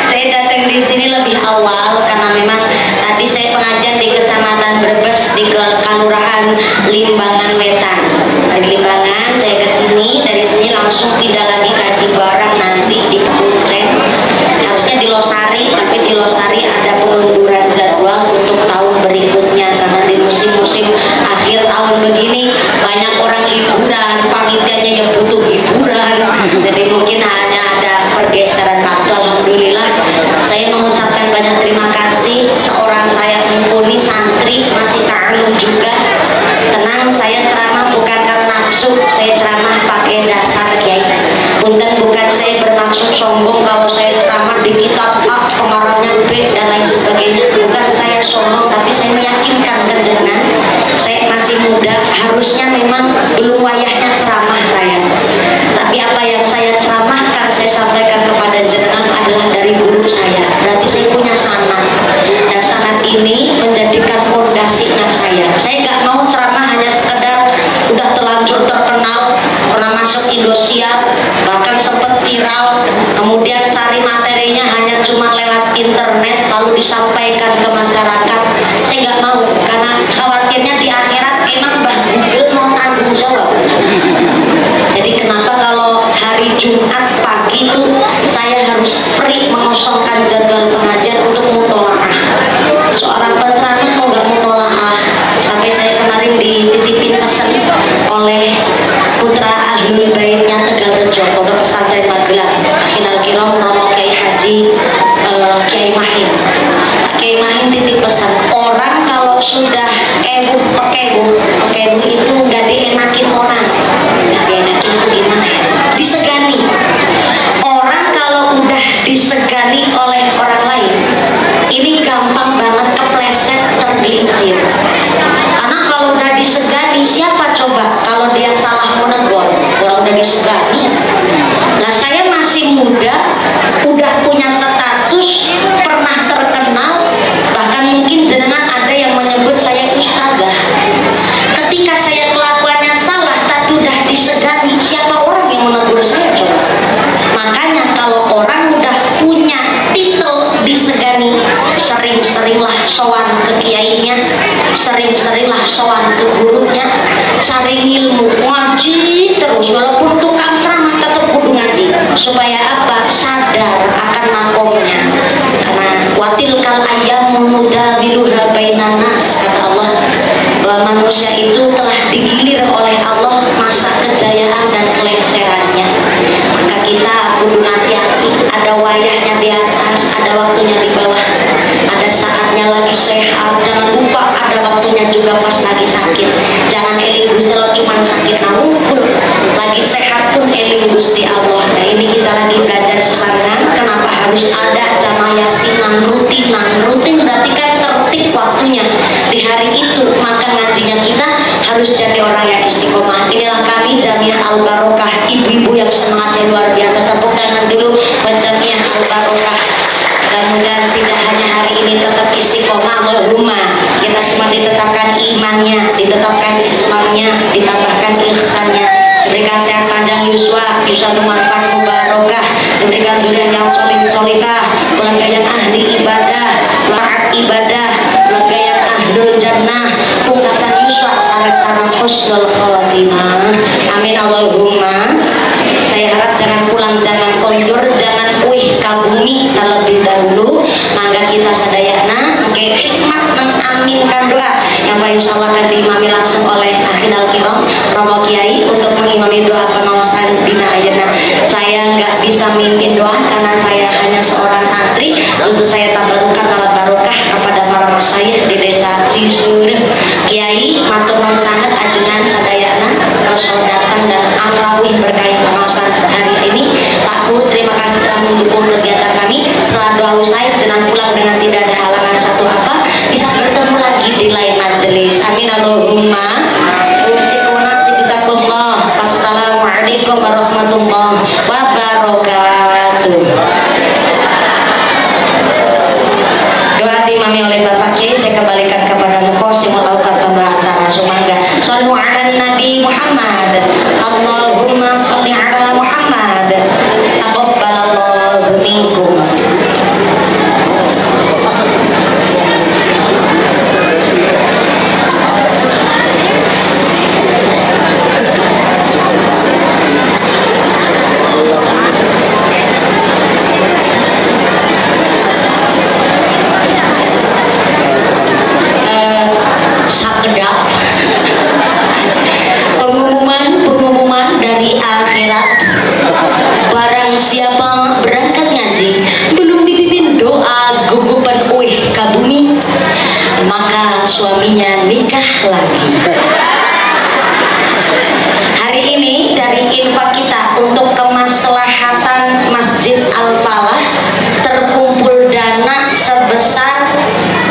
saya datang di sini lebih awal karena memang tadi saya pengajian di Kecamatan Brebes di Kelurahan Limbangan Wetan. Dari Limbangan saya ke sini, dari sini langsung tidak lagi kaji bareng nanti di Kuncen. Harusnya di Losari, tapi di Losari ada pengunduran jadwal untuk tahun berikutnya karena di musim-musim akhir tahun begini banyak orang liburan, panitianya yang butuh hiburan. Jadi mungkin hanya ada pergeseran waktu. Alhamdulillah saya mengucapkan banyak terima kasih. Seorang saya mumpuni santri, masih ta'alum juga. Tenang, saya ceramah bukan karena nafsu, saya ceramah pakai dasar Kiai. Punten, bukan saya bermaksud sombong kalau saya ceramah di kitab A pengarangnya B dan lain sebagainya. Bukan saya sombong, tapi saya meyakinkan dengan saya masih muda, harusnya memang belum wayahnya ceramah saya. Tapi apa yang saya ceramahkan, saya sampaikan kepada jenengan adalah dari guru saya. Berarti saya punya sanad, dan sanad ini menjadikan fondasinya saya. Saya nggak mau ceramah hanya sekedar udah terlanjur terkenal, pernah masuk Indosiar, bahkan sempat viral, kemudian cari materinya hanya cuma lewat internet lalu disampaikan ke masyarakat. Saya nggak mau, karena khawatirnya di akhirat emang Mbah Google mau tanggung sering-seringlah sowan ke gurunya, saring ilmu, ngaji terus, walaupun tukang ceramah tetap kudu ngaji, supaya apa? Sadar akan makomnya. Karena watil kal ayam nudawiluha bainan nas, kata Allah, bahwa manusia itu telah digilir oleh Allah masa kejayaan dan kelengserannya. Maka kita kudu hati-hati, ada wayahnya di atas, ada waktunya di bawah, ada saatnya lagi sehat, jangan lupa ada waktunya juga pas lagi sakit. Jangan eling Gusti Allah cuma sakit namun lagi sehat pun eling Gusti Allah. Nah ini kita lagi belajar sesarengan, kenapa harus ada jamaah yasin rutin berarti kan tertib waktunya di hari itu, maka ngajinya kita harus jadi orang yang istiqomah. Inilah kami Jamiah Al Barokah, ibu-ibu yang semangatnya luar biasa. Tepuk tangan dulu buat Jamiah Al Barokah. Mudah-mudahan tidak hanya hari ini tetap istiqomah, Allahumma, kita semua ditetapkan imannya, ditetapkan Islamnya, ditambahkan ihsannya, diberikan sehat panjang yuswa bermanfaat mubarokah, diberikan zuriat yang solihah, keluarga yang ahli ibadah, laat ibadah, keluarga yang ahlul jannah, pungkasan yuswa sarang husnul khawatimah. Amin Allahumma. Saya harap jangan pulang, jangan kondur, jangan puih kabumi terlebih dahulu. Mangga kita sadayana nggih hikmat mengaminkan doa yang insyaallah akan diimami langsung oleh akhirul kiram Romo Kiai untuk mengimami doa pengawasan bina ayeuna. Saya nggak bisa mimpin doa karena saya hanya seorang santri. Untuk saya tabarukan alat barokah kepada para masyayikh di desa Cisur. Kiai matur nuwun sanget ajengan sadayana terus datang dan amrawih berkait pengawasan hari ini. Pak Bu, terima kasih telah mendukung kegiatan kami. Setelah doa usai, jenang pulang dengan tidak ada halangan satu apa, bisa bertemu lagi di lain majelis. Amin Allahumma. Wassalamualaikum warahmatullahi wabarakatuh. Doa diimami oleh Bapak Kiai, saya kembalikan kepada Muqasimul Awqat pembahasan sumangga. Shallu ala Nabi Muhammad. Allahumma sholli ala Muhammad. Taqabbalallahu minkum. Pengumuman dari akhirat, barang siapa berangkat ngaji belum dipimpin doa gugupan uih ke bumi, maka suaminya nikah lagi. Hari ini dari infak kita untuk kemaslahatan Masjid Al-Falah terkumpul dana sebesar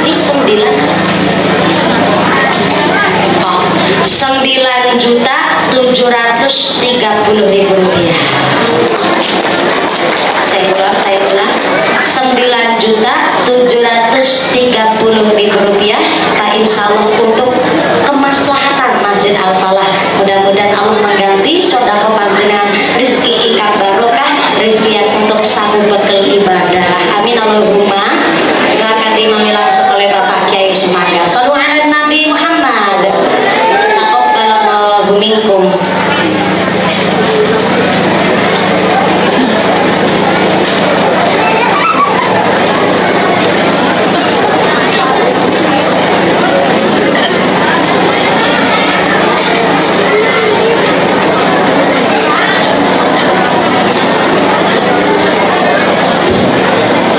9.730.000 rupiah. Saya ulang 9.730.000 rupiah. Pak, insya Allah untuk kemaslahatan Masjid Al-Falah. Mudah-mudahan Allah mengganti sedekah panjenengan rezeki ingkang barokah, rezeki yang untuk sambung bekal ibadah. Amin Allahumma. Akan diimami langsung oleh Bapak Kiai Sumangga. Shallu ala Nabi Muhammad. Taqabbalallahu minkum.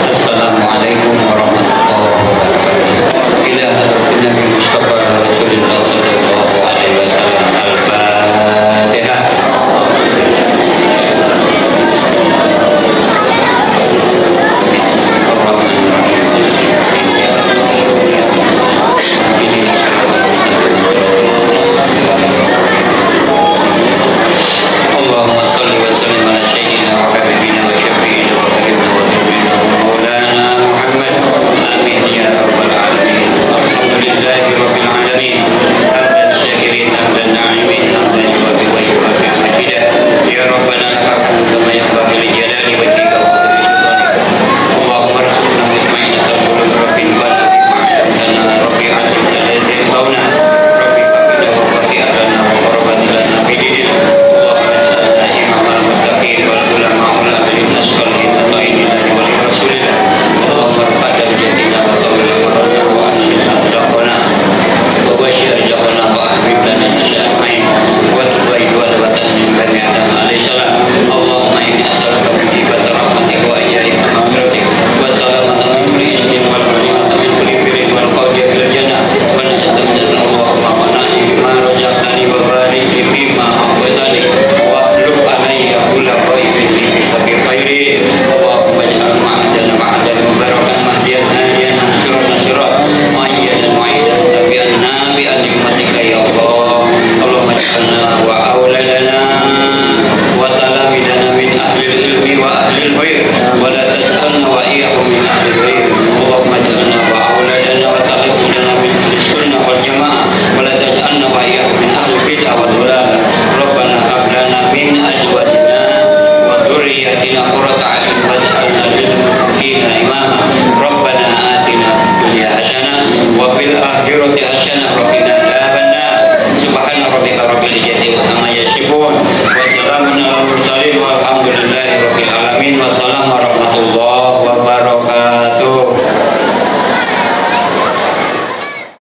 Assalamualaikum warahmatullahi wabarakatuh. Ila hadratin Nabi Mustafa Rasulullah